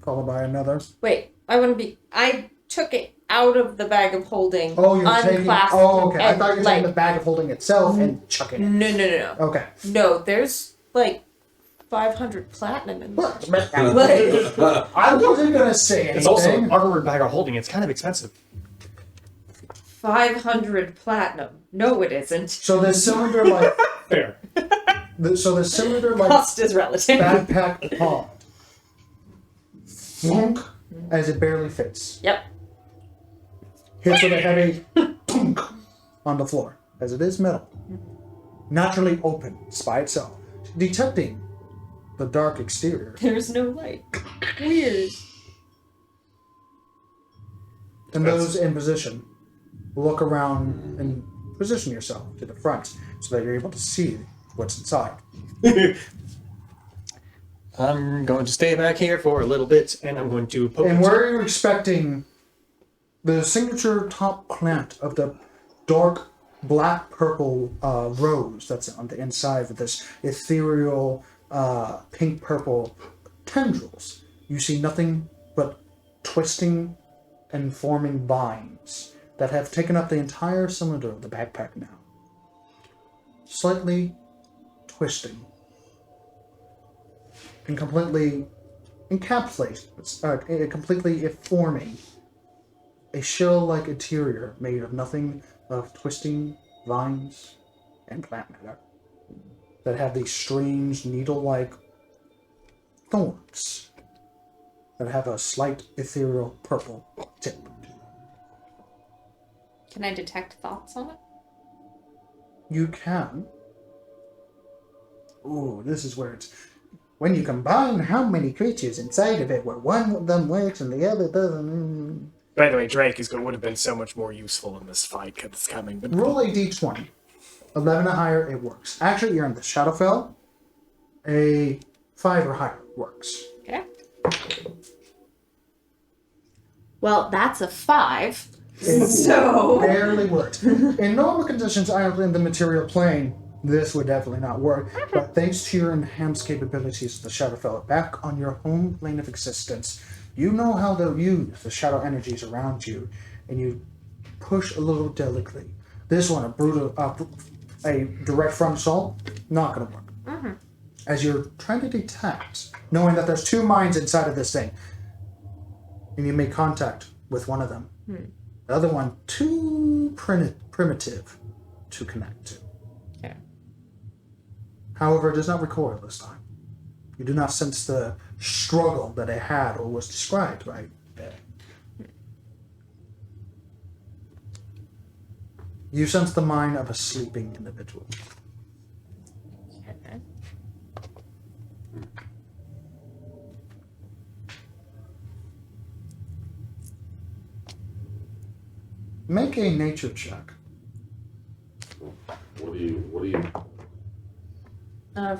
Followed by another. Wait, I wouldn't be. I took it out of the bag of holding. Oh, you're taking. unclasped Oh, okay. I and, thought you were like, taking the bag of holding itself and chucking it. No. Okay. No, there's like 500 platinum in there. I Like, wasn't gonna say anything. It's also an armored bag of holding. It's kind of expensive. 500 platinum. No, it isn't. So the cylinder like. Fair. So the cylinder like Cost is relative. backpack pod. Flunk as it barely fits. Yep. Hits with a heavy thunk on the floor, as it is metal. Naturally opens by itself, detecting the dark exterior. There's no light. Weird. And those in position, look around and position yourself to the front so that you're able to see what's inside. I'm going to stay back here for a little bit, and I'm going to poke. And where you're expecting the signature top plant of the dark black-purple rose that's on the inside of this ethereal pink-purple tendrils, you see nothing but twisting and forming vines that have taken up the entire cylinder of the backpack now. Slightly twisting and completely completely forming a shell-like interior made of nothing of twisting vines and plant matter that have these strange needle-like thorns that have a slight ethereal purple tip. Can I detect thoughts on it? You can. Ooh, this is where it's... When you combine how many creatures inside of it, where one of them works and the other doesn't... By the way, Drake would have been so much more useful in this fight because it's coming. But Roll a d20. 11 or higher, it works. Actually, you're in the Shadowfell. A 5 or higher works. Okay. Well, that's a 5. So Barely works. In normal conditions, in the material plane, this would definitely not work. But thanks to your enhanced capabilities of the Shadowfell, back on your home plane of existence, you know how to use the shadow energies around you, and you push a little delicately. This one, a direct front assault, not going to work. Mm-hmm. As you're trying to detect, knowing that there's 2 minds inside of this thing, and you make contact with one of them. The other one, too primitive to connect to. Okay. However, it does not recoil this time. You do not sense the struggle that it had or was described by it. You sense the mind of a sleeping individual. Okay. Make a nature check. What do you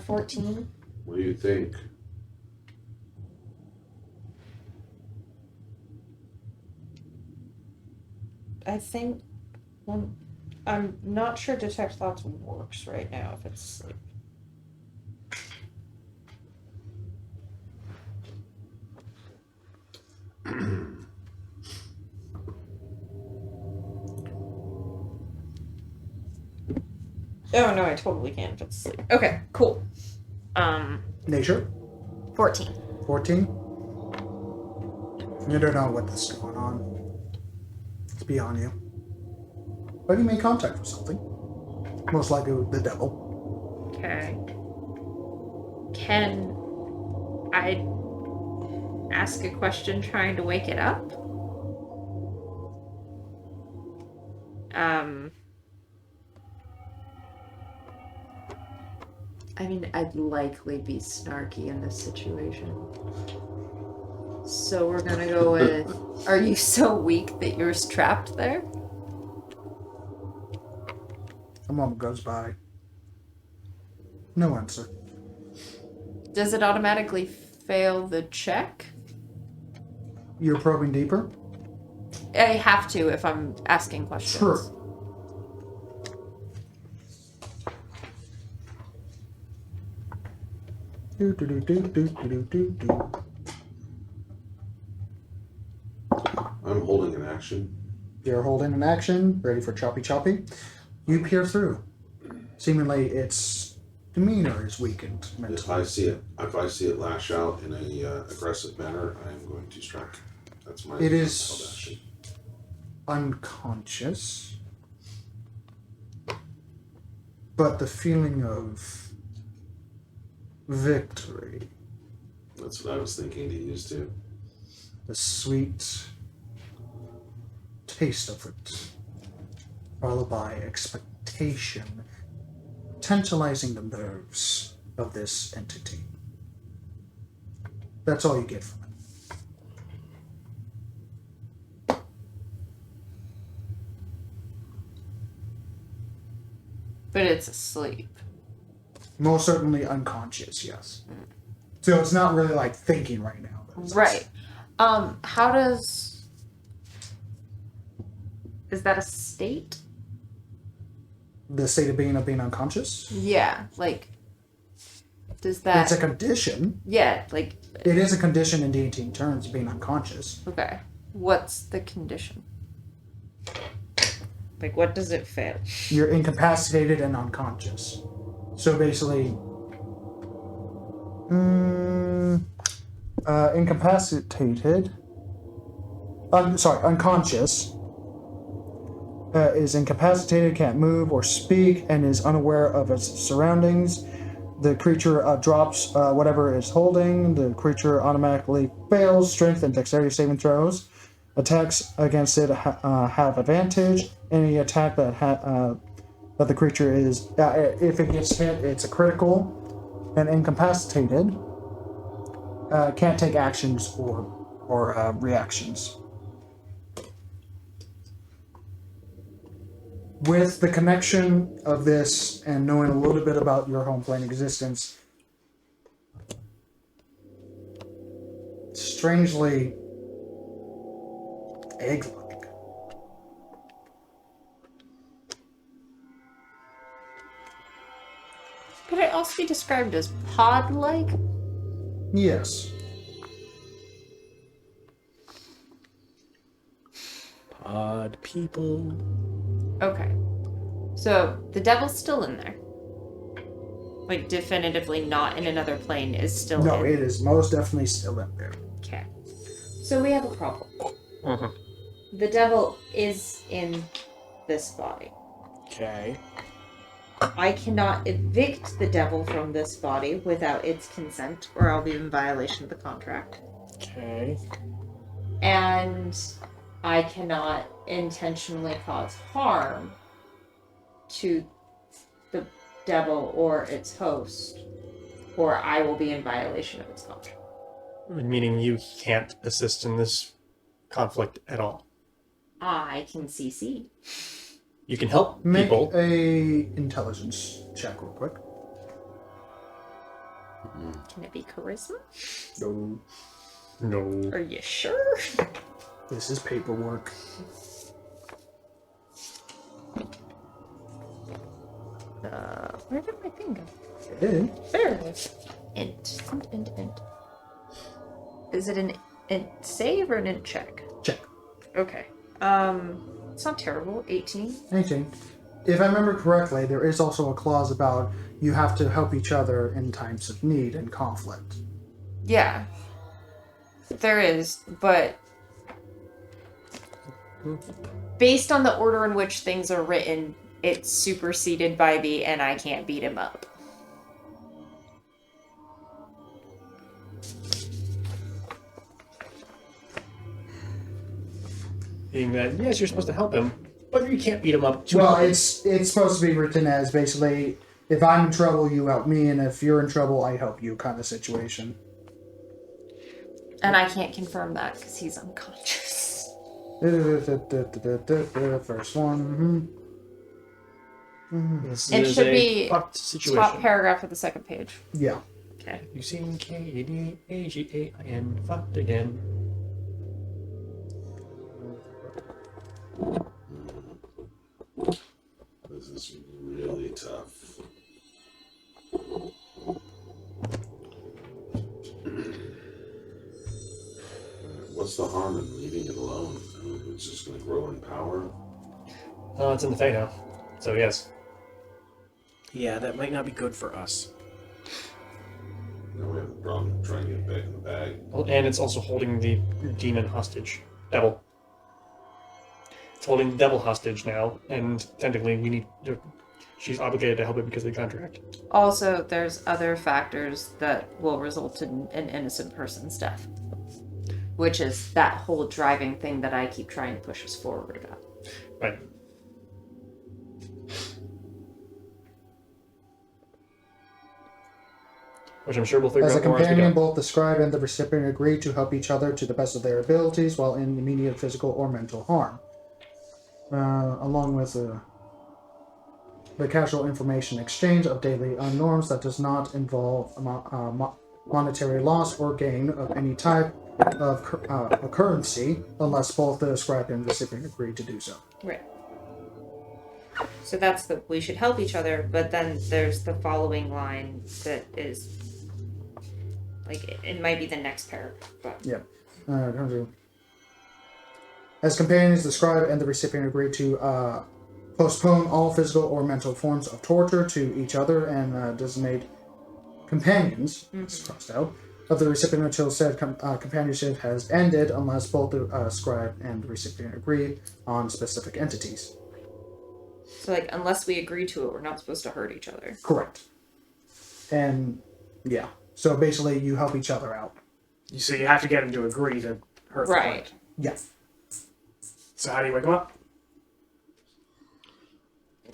14. what do you think? I think I'm not sure detect thoughts works right now if it's sleep. Oh no, I totally can if it's sleep. Okay, cool. Nature? 14. 14? You don't know what this is going on. It's beyond you. But you made contact with something. Most likely with the devil. Okay. Can I ask a question trying to wake it up? I mean, I'd likely be snarky in this situation. So we're gonna go with, are you so weak that you're trapped there? A moment goes by. No answer. Does it automatically fail the check? You're probing deeper? I have to if I'm asking questions. Sure. Do, do, do, do, do, do, do, do. I'm holding an action. You're holding an action, ready for choppy choppy. You peer through. Seemingly its demeanor is weakened If mentally. I see it lash out in a aggressive manner, I am going to strike. That's my It is held action. unconscious. But the feeling of victory, That's what I was thinking to use too. the sweet taste of it, followed by expectation, tantalizing the nerves of this entity. That's all you get from it. But it's asleep. Most certainly unconscious, yes. So it's not really like thinking right now. Right. How does... Is that a state? The state of being unconscious? Yeah, like... Does that... It's a condition. Yeah, like... It is a condition in D&T terms, being unconscious. Okay. What's the condition? Like, what does it fail? You're incapacitated and unconscious. So basically... incapacitated... unconscious... is incapacitated, can't move or speak, and is unaware of its surroundings. The creature drops whatever it's holding. The creature automatically fails strength and dexterity saving throws. Attacks against it have advantage. Any attack that that the creature is, if it gets hit, it's a critical. And incapacitated, can't take actions or reactions. With the connection of this and knowing a little bit about your home plane existence, strangely egg-like. Could it also be described as pod-like? Yes. Pod people. Okay. So, the devil's still in there. Like, definitively not in another plane is still No, in. it is most definitely still in there. Okay. So we have a problem. Mm-hmm. The devil is in this body. Okay. I cannot evict the devil from this body without its consent, or I'll be in violation of the contract. Okay. And I cannot intentionally cause harm to the devil or its host, or I will be in violation of its contract. Meaning you can't assist in this conflict at all. I can CC. You can help Make people. a intelligence check real quick. Can it be charisma? No. No. Are you sure? This is paperwork. Where did my thing go? Hey. There it is. Int. Int. Is it an int save or an int check? Check. Okay. It's not terrible. 18. 18. If I remember correctly, there is also a clause about you have to help each other in times of need and conflict. Yeah. There is, but based on the order in which things are written, it's superseded by the and I can't beat him up. Being that, yes, you're supposed to help him, but you can't beat him up. Well, it's supposed to be written as basically, if I'm in trouble, you help me, and if you're in trouble, I help you kind of situation. And I can't confirm that because he's unconscious. First one. This It is should a be fucked situation. top paragraph of the second page. Yeah. Okay. You sing K-A-D-A-G-A-I-N, fucked again. This is really tough. What's the harm in leaving it alone? I mean, it's just going to grow in power. It's in the Fae now, so yes. Yeah, that might not be good for us. Now we have a problem trying to get back in the bag. Well, and it's also holding the demon hostage. Devil. It's holding the devil hostage now, and technically we need to, she's obligated to help it because of the contract. Also, there's other factors that will result in an innocent person's death, which is that whole driving thing that I keep trying to push us forward about. Right. which I'm sure we'll figure As a out more as we companion, go. both the scribe and the recipient agree to help each other to the best of their abilities while in immediate physical or mental harm. Along with the casual information exchange of daily norms that does not involve monetary loss or gain of any type of currency, unless both the scribe and recipient agree to do so. Right. So that's the we should help each other, but then there's the following line that is like it might be the next paragraph, but Yeah. As companions, the scribe and the recipient agree to postpone all physical or mental forms of torture to each other and designate companions, it's crossed out, of the recipient until said companionship has ended unless both the scribe and the recipient agree on specific entities. so like unless we agree to it, we're not supposed to hurt each other. Correct. And yeah, so basically you help each other out. So you have to get him to agree to hurt the Right. plant. Yeah. So how do you wake him up?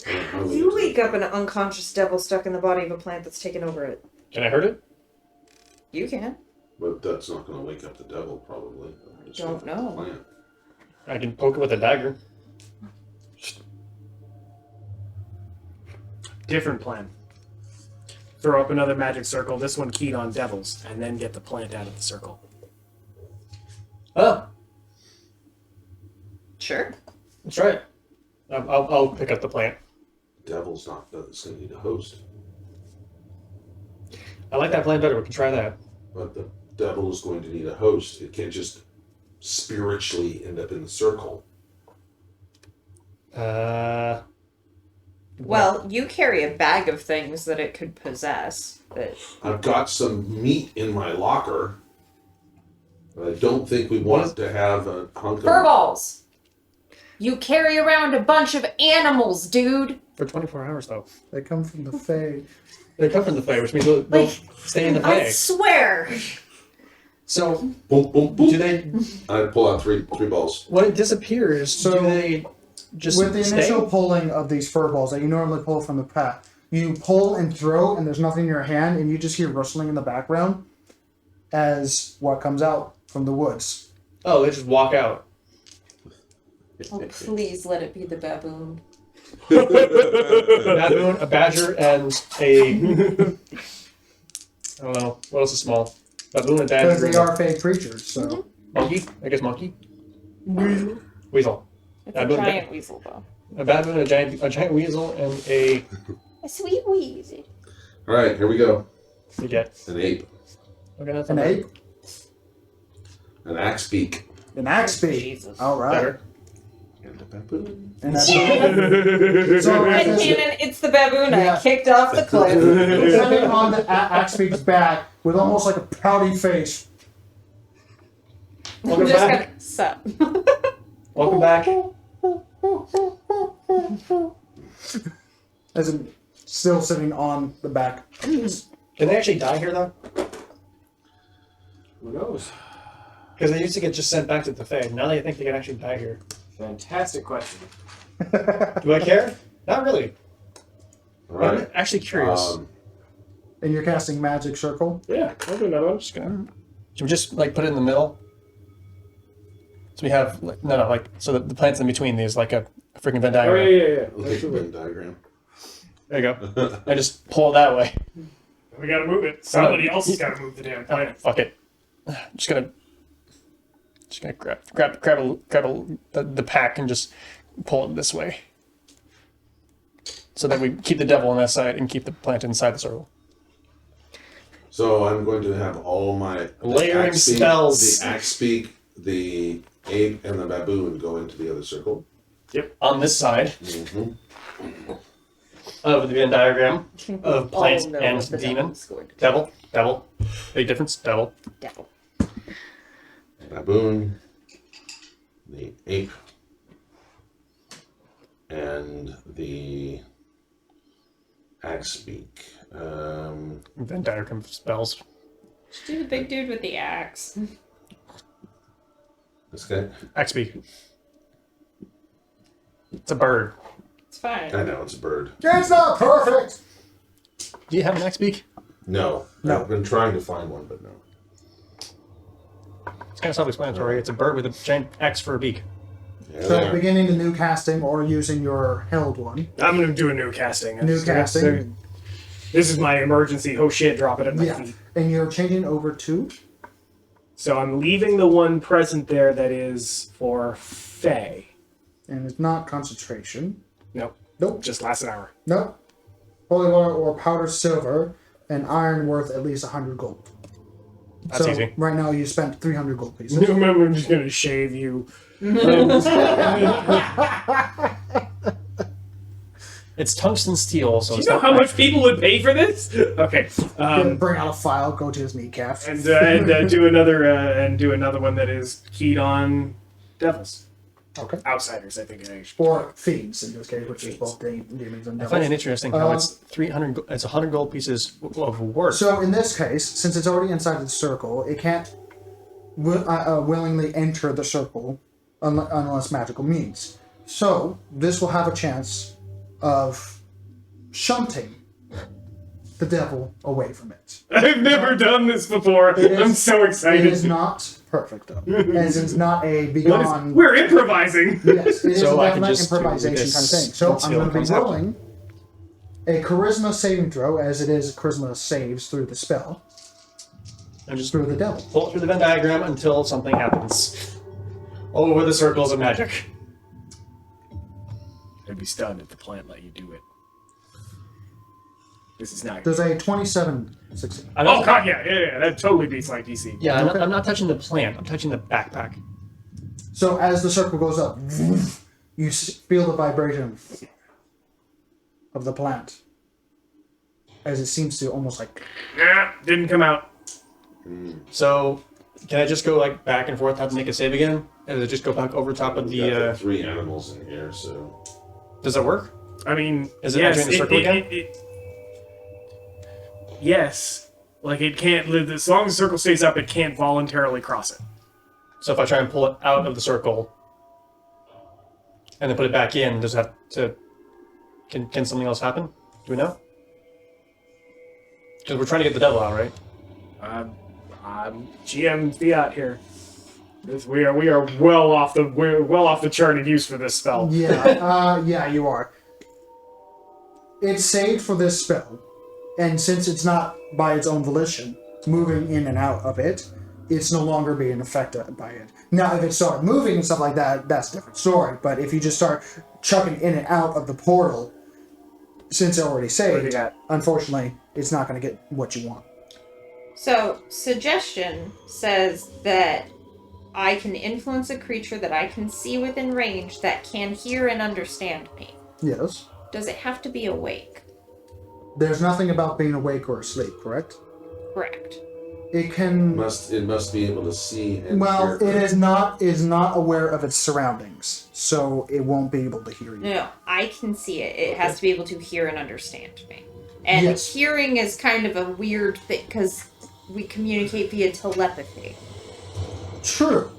You wake up an unconscious devil stuck in the body of a plant that's taken over it. Can I hurt it? You can. But that's not going to wake up the devil, probably. Just Don't wake up the know. plant. I can poke it with a dagger. Different plan. Throw up another magic circle, this one keyed on devils, and then get the plant out of the circle. Oh, Sure. that's right. I'll pick up the plant. Devil's not. It's going to need a host. I like that plan better. We can try that. But the devil is going to need a host. It can't just spiritually end up in the circle. Well, you carry a bag of things that it could possess. That I've got some meat in my locker. But I don't think we want to have a hunk of... furballs. You carry around a bunch of animals, dude. For 24 hours, though. They come from the Fae. They come from the Fae, which means they'll Like, stay in the I Fae. swear. So, Boom, boom, boom. do they... I pull out three balls. When it disappears, So, do they just With the stay? initial pulling of these fur balls that you normally pull from the pack, you pull and throw, and there's nothing in your hand, and you just hear rustling in the background as what comes out from the woods. Oh, they just walk out. Oh, please let it be the baboon. A baboon, a badger, and a... I don't know. What else is small? Baboon, a Because badger, they and are Fae creatures, so. monkey? I guess monkey? Weasel. It's Baboon, a giant weasel, though. A baboon, a giant weasel, and a... A sweet weasel. All right, here we go. You get. An ape. Okay, that's An not ape, An axe beak. an axe beak. Jesus. All right. better. And a baboon. And that's so, Red cannon, it's the baboon Yeah. I kicked off the cliff. depending on the axe beak's back, with almost like a pouty face. Welcome Just back. gonna sup. Welcome back. As in, still sitting on the back of this. Can they actually die here, though? Who knows? Because they used to get just sent back to the Fae. Now they think they can actually die here. Fantastic question. Do I care? Not really. All right. I'm actually curious. And you're casting magic circle. Yeah, I'll do another one. Should we just like put it in the middle? So we have like, no, like so the plants in between these like a freaking Venn Oh, diagram. yeah. Look at the Venn diagram. There you go. I just pull it that way. We gotta move it. Somebody else has gotta move the damn plant. Fuck it. Just gonna grab the pack and just pull it this way. So that we keep the devil on that side and keep the plant inside the circle. So I'm going to have all my Layering spells. the axe beak, the ape, and the baboon go into the other circle. On this side Mm-hmm. of the Venn diagram of plant Oh, no, and the demon. devil's going to Devil. Big difference. Devil. devil. Baboon, the ape, and the axe beak. Venn diagram spells. Just do the big dude with the axe. This guy? Axe beak. It's a bird. It's fine. I know, it's a bird. It's not perfect! Do you have an axe beak? No. No. I've been trying to find one, but no. It's kind of self-explanatory. It's a bird with a giant axe for a beak. Yeah, So there. beginning the new casting or using your held one. I'm gonna do a new casting. New casting. This is my emergency. Oh shit! Drop it at my Yeah. feet. And you're changing over to? So I'm leaving the one present there that is for Faye. And it's not concentration. Nope. Nope. Just last an hour. Nope. Holy water or powdered silver and iron worth at least 100 gold. That's so easy. Right now you spent 300 gold pieces. Remember, I'm just gonna shave you. It's tungsten steel, so Do you it's know not how much people would pay for this? Okay. Bring out a file, go to his kneecaps. And do another one that is keyed on devils. Okay. Outsiders, I think it actually. Or fiends in this case, which is both demons and I devils. find it interesting how it's 300. It's 100 gold pieces of worth. So in this case, since it's already inside the circle, it can't willingly enter the circle unless magical means. So this will have a chance of shunting the devil away from it. I've never done this before. I'm so excited. It is not perfect though, as it's not a begone. We're improvising. Yes, it is So a I can definite just do improvisation this kind of thing. So I'm until going it to be comes out. rolling a charisma saving throw, as it is charisma saves through the spell, And just through the devil. pull it through the Venn diagram until something happens. All over the circles of magic. I'd be stunned if the plant let you do it. This is not. There's a 27 succeed. I don't, Oh god, yeah. That totally beats my DC. Yeah, Okay. I'm not touching the plant. I'm touching the backpack. So as the circle goes up, you feel the vibration of the plant, as it seems to almost like. Nah, didn't come out. So, can I just go like back and forth, have to make a save again? And does it just go back over top of We've got the? 3 animals in here, so. Does that work? I mean, Is it yes, entering the circle again? Yes. Like it can't. As long as the circle stays up, it can't voluntarily cross it. So if I try and pull it out of the circle and then put it back in, does that to? Can something else happen? Do we know? Because we're trying to get the devil out, right? I'm GM Fiat here. We are well off the charted use for this spell. Yeah, yeah, you are. It's saved for this spell, and since it's not by its own volition moving in and out of it, it's no longer being affected by it. Now, if it started moving and stuff like that, that's a different story. But if you just start chucking in and out of the portal, since it's already saved, unfortunately, it's not going to get what you want. So, suggestion says that I can influence a creature that I can see within range that can hear and understand me. Yes. Does it have to be awake? There's nothing about being awake or asleep, correct? Correct. It can. It must be able to see and Well, hear. it is not aware of its surroundings, so it won't be able to hear you. No, I can see it. It has to be able to hear and understand me. And Yes. hearing is kind of a weird thing because we communicate via telepathy. True.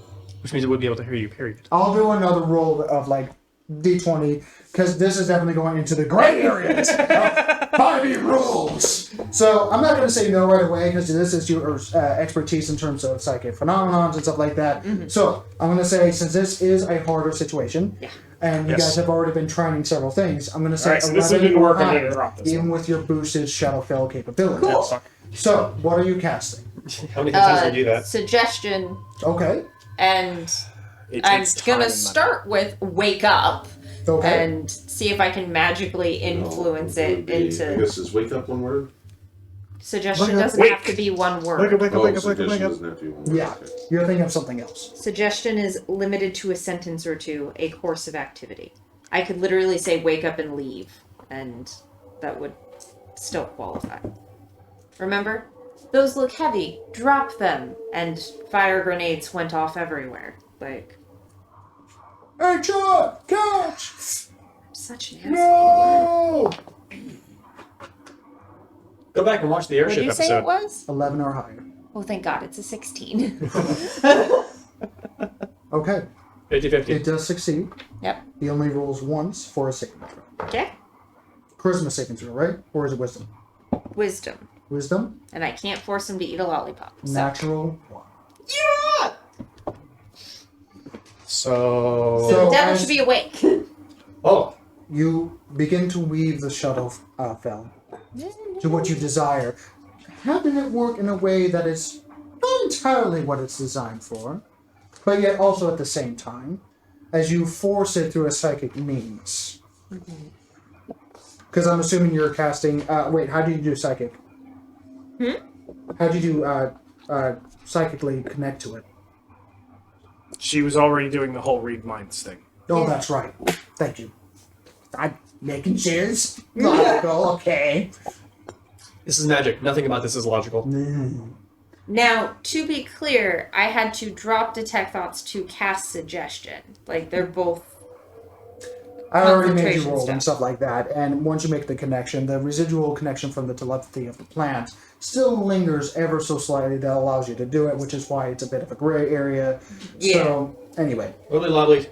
Which means it would be able to hear you. Period. I'll do another roll of like D20 because this is definitely going into the gray areas of Barbie rules. So I'm not going to say no right away because this is your expertise in terms of psychic phenomenons and stuff like that. Mm-hmm. So I'm going to say, since this is a harder situation, and you Yes. guys have already been trying several things, I'm going to say Alright, so this 11 didn't or work, I need to higher, drop this even one. with your boosted Shadowfell capability. Cool. So what are you casting? How many times do we do that? Suggestion, Okay. and It I'm takes time gonna and money. start with wake up Okay. and see if I can magically influence No, it would be- I into. guess is wake up one word? Suggestion Wake up. doesn't have to be one word. Wake up, wake up, Oh, wake up, wake up, suggestion wake up. doesn't have to be one word. Yeah. Okay. You're thinking of something else. Suggestion is limited to a sentence or two, a course of activity. I could literally say wake up and leave, and that would still qualify. Remember? Those look heavy. Drop them. And fire grenades went off everywhere. Like, Hey, John! Catch! such an asshole. No! Go back and watch the What did airship you say episode. it was? 11 or higher. Oh, thank God, it's a 16. Okay. 50-50. It does succeed. Yep. He only rolls once for a saving throw. Okay. Charisma saving throw, right? Or is it wisdom? Wisdom. Wisdom. And I can't force him to eat a lollipop. So. Natural 1. Yeah! So So the devil as should be awake. oh, you begin to weave the Shadowfell to what you desire, having it work in a way that is not entirely what it's designed for, but yet also at the same time, as you force it through a psychic means. Because I'm assuming you're casting. Wait, how do you do psychic? How do you do psychically connect to it? She was already doing the whole read minds thing. Oh, Yeah. that's right. Thank you. I'm making sure it's logical. Okay. this is magic. Nothing about this is logical. Now, to be clear, I had to drop Detect Thoughts to cast Suggestion. Like, they're both... I already made you Concentration roll stuff. and stuff like that, and once you make the connection, the residual connection from the telepathy of the plant still lingers ever so slightly that allows you to do it, which is why it's a bit of a gray area. Yeah. So, anyway, Really lovely.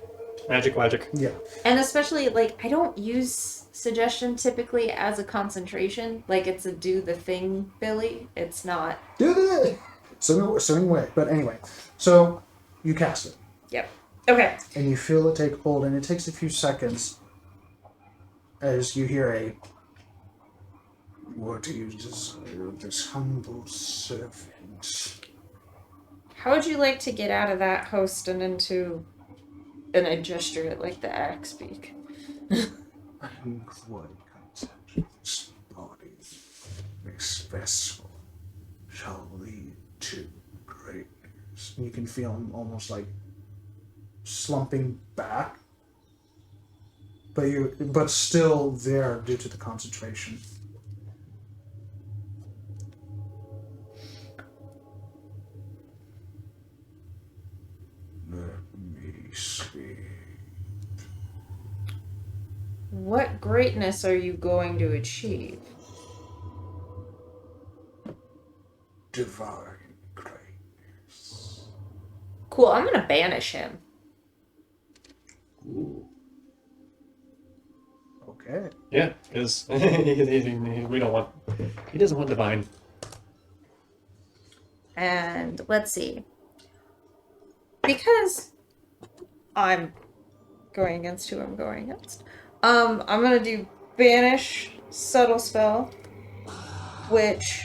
Magic. yeah. And especially, like, I don't use Suggestion typically as a concentration. Like, it's a do the thing, Billy. It's not... Do the certain way. But anyway, so you cast it, Yep. Okay. and you feel it take hold, and it takes a few seconds as you hear a "What do you desire of this humble servant?" How would you like to get out of that host and into... And I gesture it like the axe speak. I'm quite content. This body, this vessel, shall lead to greatness. And you can feel him almost like slumping back, but still there due to the concentration. Let me speak. What greatness are you going to achieve? Divine greatness. Cool, I'm gonna banish him. Okay. Yeah, because we don't want. He doesn't want divine. And let's see. Because I'm going against who I'm going against. I'm gonna do banish subtle spell, which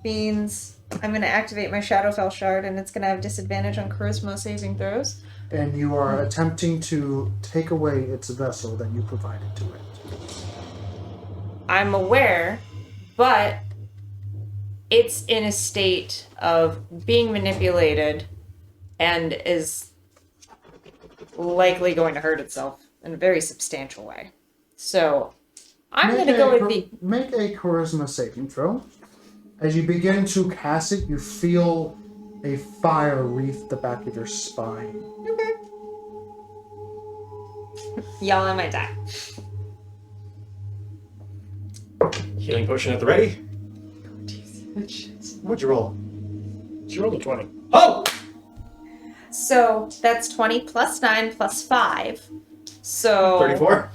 means I'm gonna activate my Shadowfell shard, and it's gonna have disadvantage on charisma saving throws. And you are attempting to take away its vessel that you provided to it. I'm aware, but it's in a state of being manipulated and is likely going to hurt itself in a very substantial way. So I'm going to go with the... Make a charisma saving throw. As you begin to cast it, you feel a fire wreath the back of your spine. Okay. Y'all, I might die. Healing potion at the ready. What'd you roll? She rolled a 20. Oh! So that's 20 plus 9 plus 5. So... 34.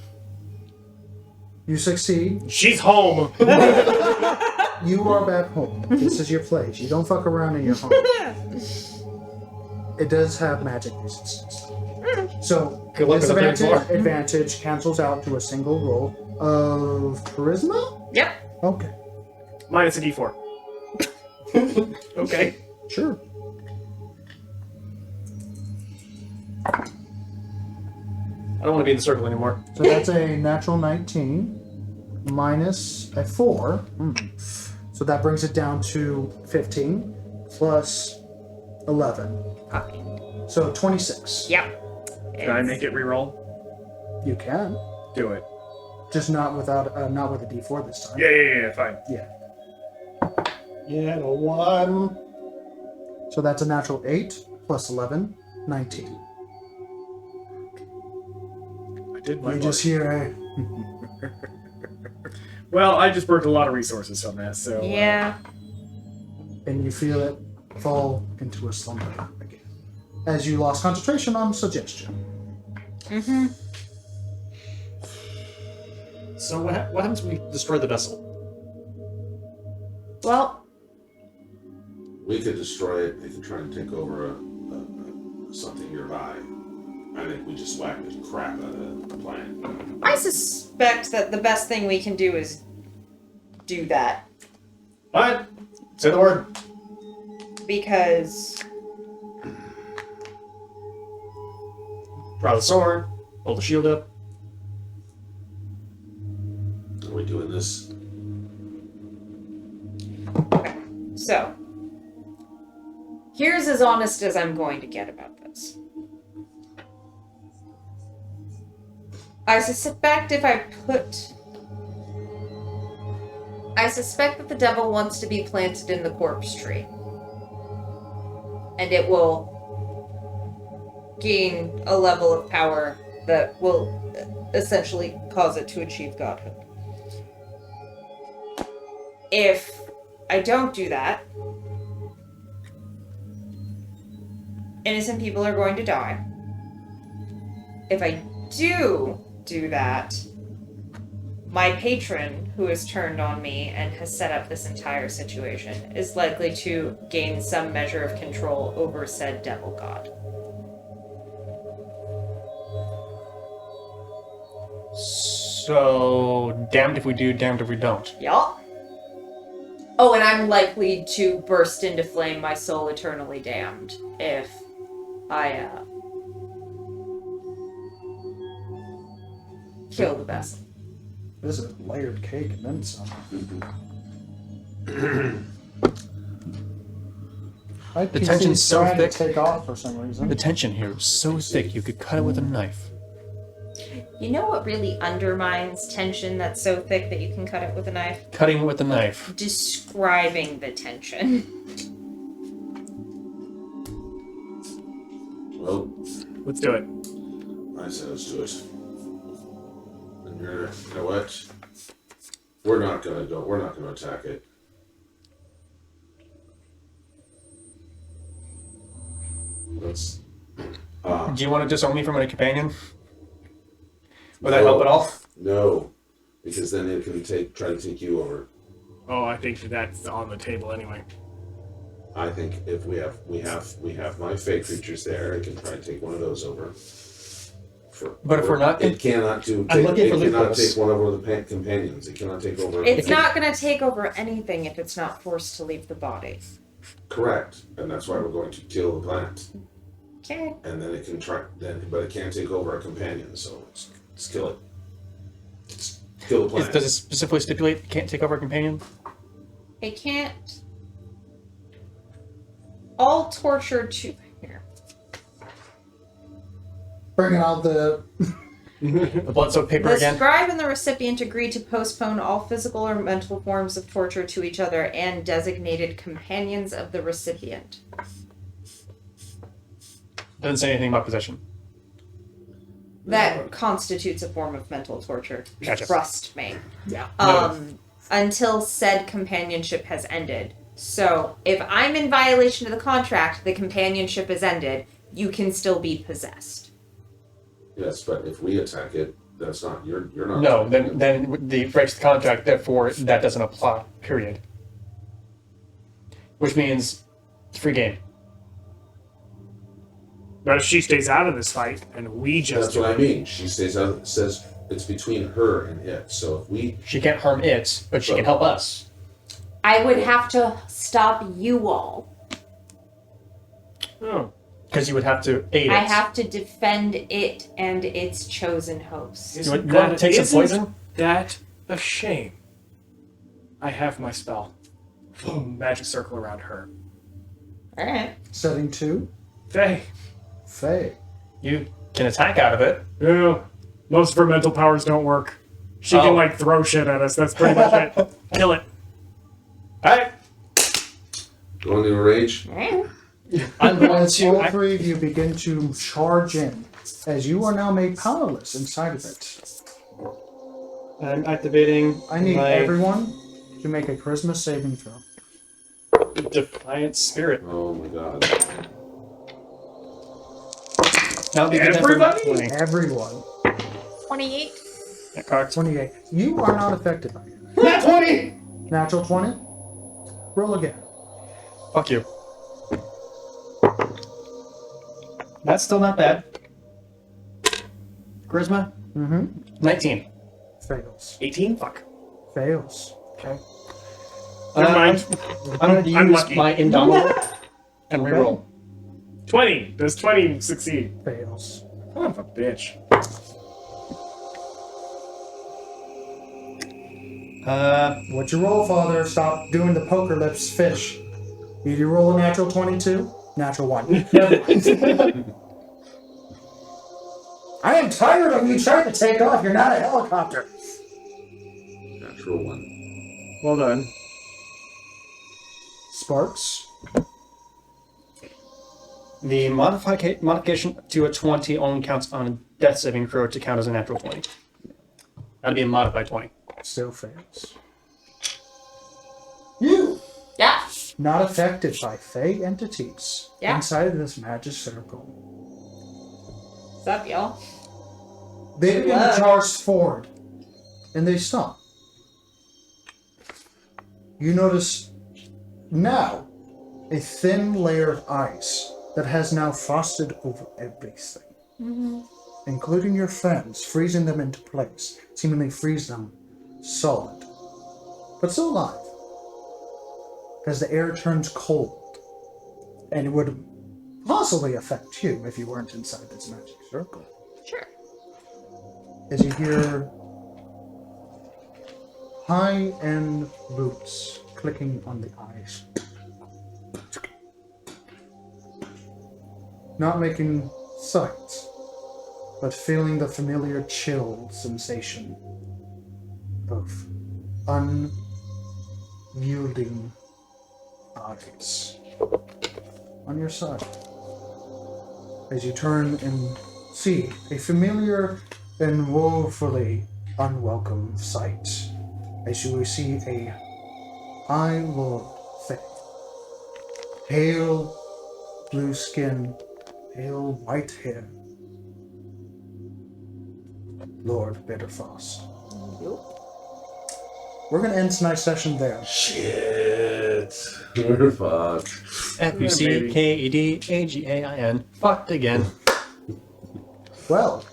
You succeed. She's home! You are back home. This is your place. You don't fuck around in your home. It does have magic resistance. So, Good luck this with the third floor. advantage cancels out to a single roll of charisma? Yep. Okay. Minus a d4. Okay. Sure. I don't want to be in the circle anymore. So that's a natural 19 minus a 4. So that brings it down to 15 plus 11. Fine. So 26. Yep. Can I make it reroll? You can. Do it. Just not without not with a D4 this time. Yeah, fine. Yeah. Yeah, a 1. So that's a natural 8 plus 11, 19. I did my You part. just hear Well, I just burnt a lot of resources on that, so... Yeah. and you feel it fall into a slumber again. As you lost concentration on suggestion. Mm-hmm. So what happens when we destroy the vessel? Well, We could destroy it. They could try and take over something nearby. I think we just whack the crap out of the plant. I suspect that the best thing we can do is do that. What? Say the word. Because Draw the sword. Hold the shield up. Are we doing this? So, here's as honest as I'm going to get about this. I suspect that the devil wants to be planted in the corpse tree. And it will gain a level of power that will essentially cause it to achieve godhood. If I don't do that, innocent people are going to die. If I do that, my patron, who has turned on me and has set up this entire situation, is likely to gain some measure of control over said devil god. So, damned if we do, damned if we don't. Yup. Oh, and I'm likely to burst into flame, my soul eternally damned, if I, kill the vessel. This is layered cake and then some. The tension's so trying thick. to take off for some reason. The tension here is so thick you could cut it with a knife. You know what really undermines tension that's so thick that you can cut it with a knife? Cutting it with a knife. Describing the tension. Well, Let's do it. I said let's do it. And you know what? We're not gonna attack it. Let's. Do you want to disown me from a companion? Would that help at all? No, because then it can try to take you over. Oh, I think that's on the table anyway. I think if we have my fake creatures there, it can try and take one of those over. But if we're not, it cannot do. I'm looking It for cannot loopholes. take one over the companions. It cannot take over. It's not going to take over anything if it's not forced to leave the body. Correct, and that's why we're going to kill the plant, Okay. and then it can try. But it can't take over a companion. So let's kill it. Let's kill the plant. does it specifically stipulate it can't take over a companion? It can't. All torture to here. Bringing out the The blood-soaked paper The again? scribe and the recipient agreed to postpone all physical or mental forms of torture to each other and designated companions of the recipient. Doesn't say anything about possession. That constitutes a form of mental torture. Gotcha. Trust me. Yeah. Until said companionship has ended. So, if I'm in violation of the contract, the companionship is ended, you can still be possessed. Yes, but if we attack it, that's not you're not. No, then the breaks the contract, therefore that doesn't apply, period. Which means it's free game. But if she stays out of this fight and we just That's what I mean. She stays out. It says it's between her and it. So if we She can't harm it, but she can help us. I would have to stop you all. Oh. Because you would have to aid it. I have to defend it and its chosen host. You want to take some poison? That a shame. I have my spell. Boom, magic circle around her. Alright. setting 2. Faye. Faye. You can attack out of it. Yeah. Most of her mental powers don't work. She Oh. can like throw shit at us. That's pretty much it. Kill it. Alright. go into a rage. Alright. I'm going As to. all three of you begin to charge in, as you are now made powerless inside of it. I'm activating. I need my everyone to make a charisma saving throw. Defiant spirit. Oh my god. Now be good for not Everybody? playing. Everyone. 28. That cocked. 28. You are not affected by it. Nat 20! Natural 20. Roll again. Fuck you. That's still not bad. Charisma? Mm-hmm. 19. Fails. 18? Fuck. Fails. Okay. Never mind. I'm going to I'm use lucky. my indomitable and reroll. 20. Does 20 succeed? Fails. Son of a bitch. What'd you roll, Father? Stop doing the poker lips fish. Did you roll a natural 22? Natural 1. Never mind. I am tired of you trying to take off. You're not a helicopter. Natural 1. Well done. Sparks. The modification to a 20 only counts on a death saving throw to count as a natural 20. That'd be a modified 20. Still fails. You! Yeah. Not affected by Fey entities Yeah. inside of this magic circle. What's up, y'all? They begin to Hello. charge forward, and they stop. You notice now a thin layer of ice that has now frosted over everything, including your friends, freezing them into place, seemingly freeze them solid, but still alive, as the air turns cold, and it would possibly affect you if you weren't inside this magic circle. Sure. As you hear high-end boots clicking on the ice. Not making sight, but feeling the familiar chill sensation of unyielding ice on your side. As you turn and see a familiar and woefully unwelcome sight, as you see a High Lord Fae, pale blue skin, pale white hair, Lord Bitterfrost. We're going to end tonight's session there. Shit. We're fucked. Fuckedain. Fucked again. Well,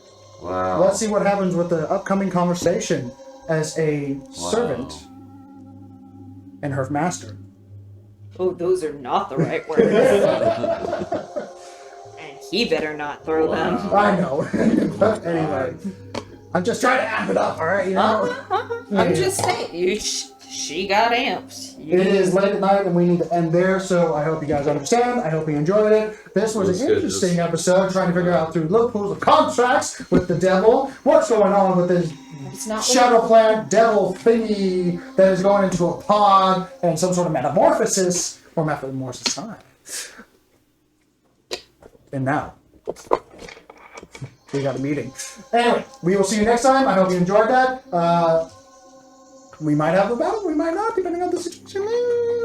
Wow. let's see what happens with the upcoming conversation as a servant and her master. Oh, those are not the right words. And he better not throw them. I know. But anyway, I'm just trying to amp it up, alright? You know? I'm just saying, she got amped. It is late at night and we need to end there, so I hope you guys understand. I hope you enjoyed it. This was That's an good. interesting episode, trying to figure out through loopholes of contracts with the devil, what's going on with this It's not shadow plant devil thingy that is going into a pod and some sort of metamorphosis or metamorphosis time. And now we got a meeting. Anyway, we will see you next time. I hope you enjoyed that. We might have a battle, we might not, depending on the situation.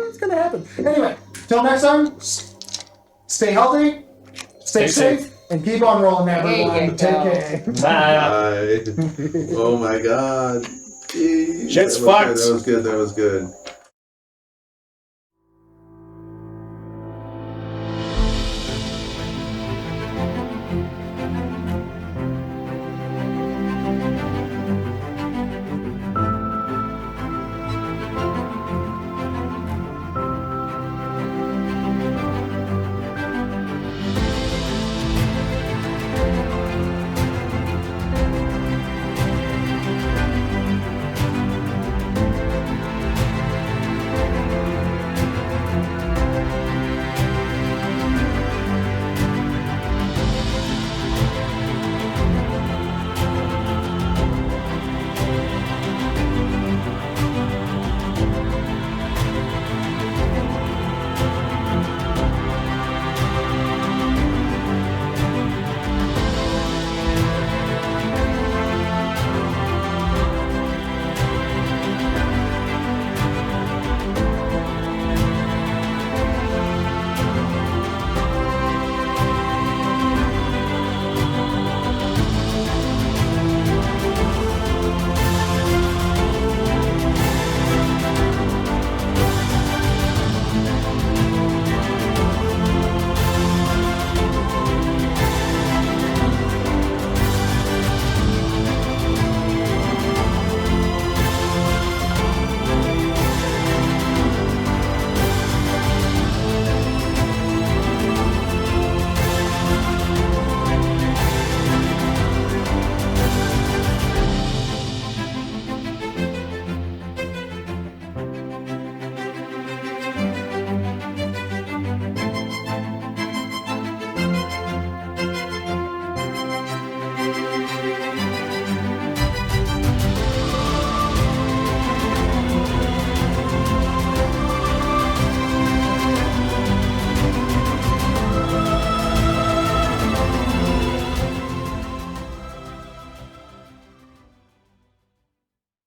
It's gonna happen. Anyway, till next time, stay healthy, stay safe, and keep on rolling, everyone. There you Take go. care. Bye. Bye. Oh my god. Jeez. Shit's That was good, fucked. That was good. That was good.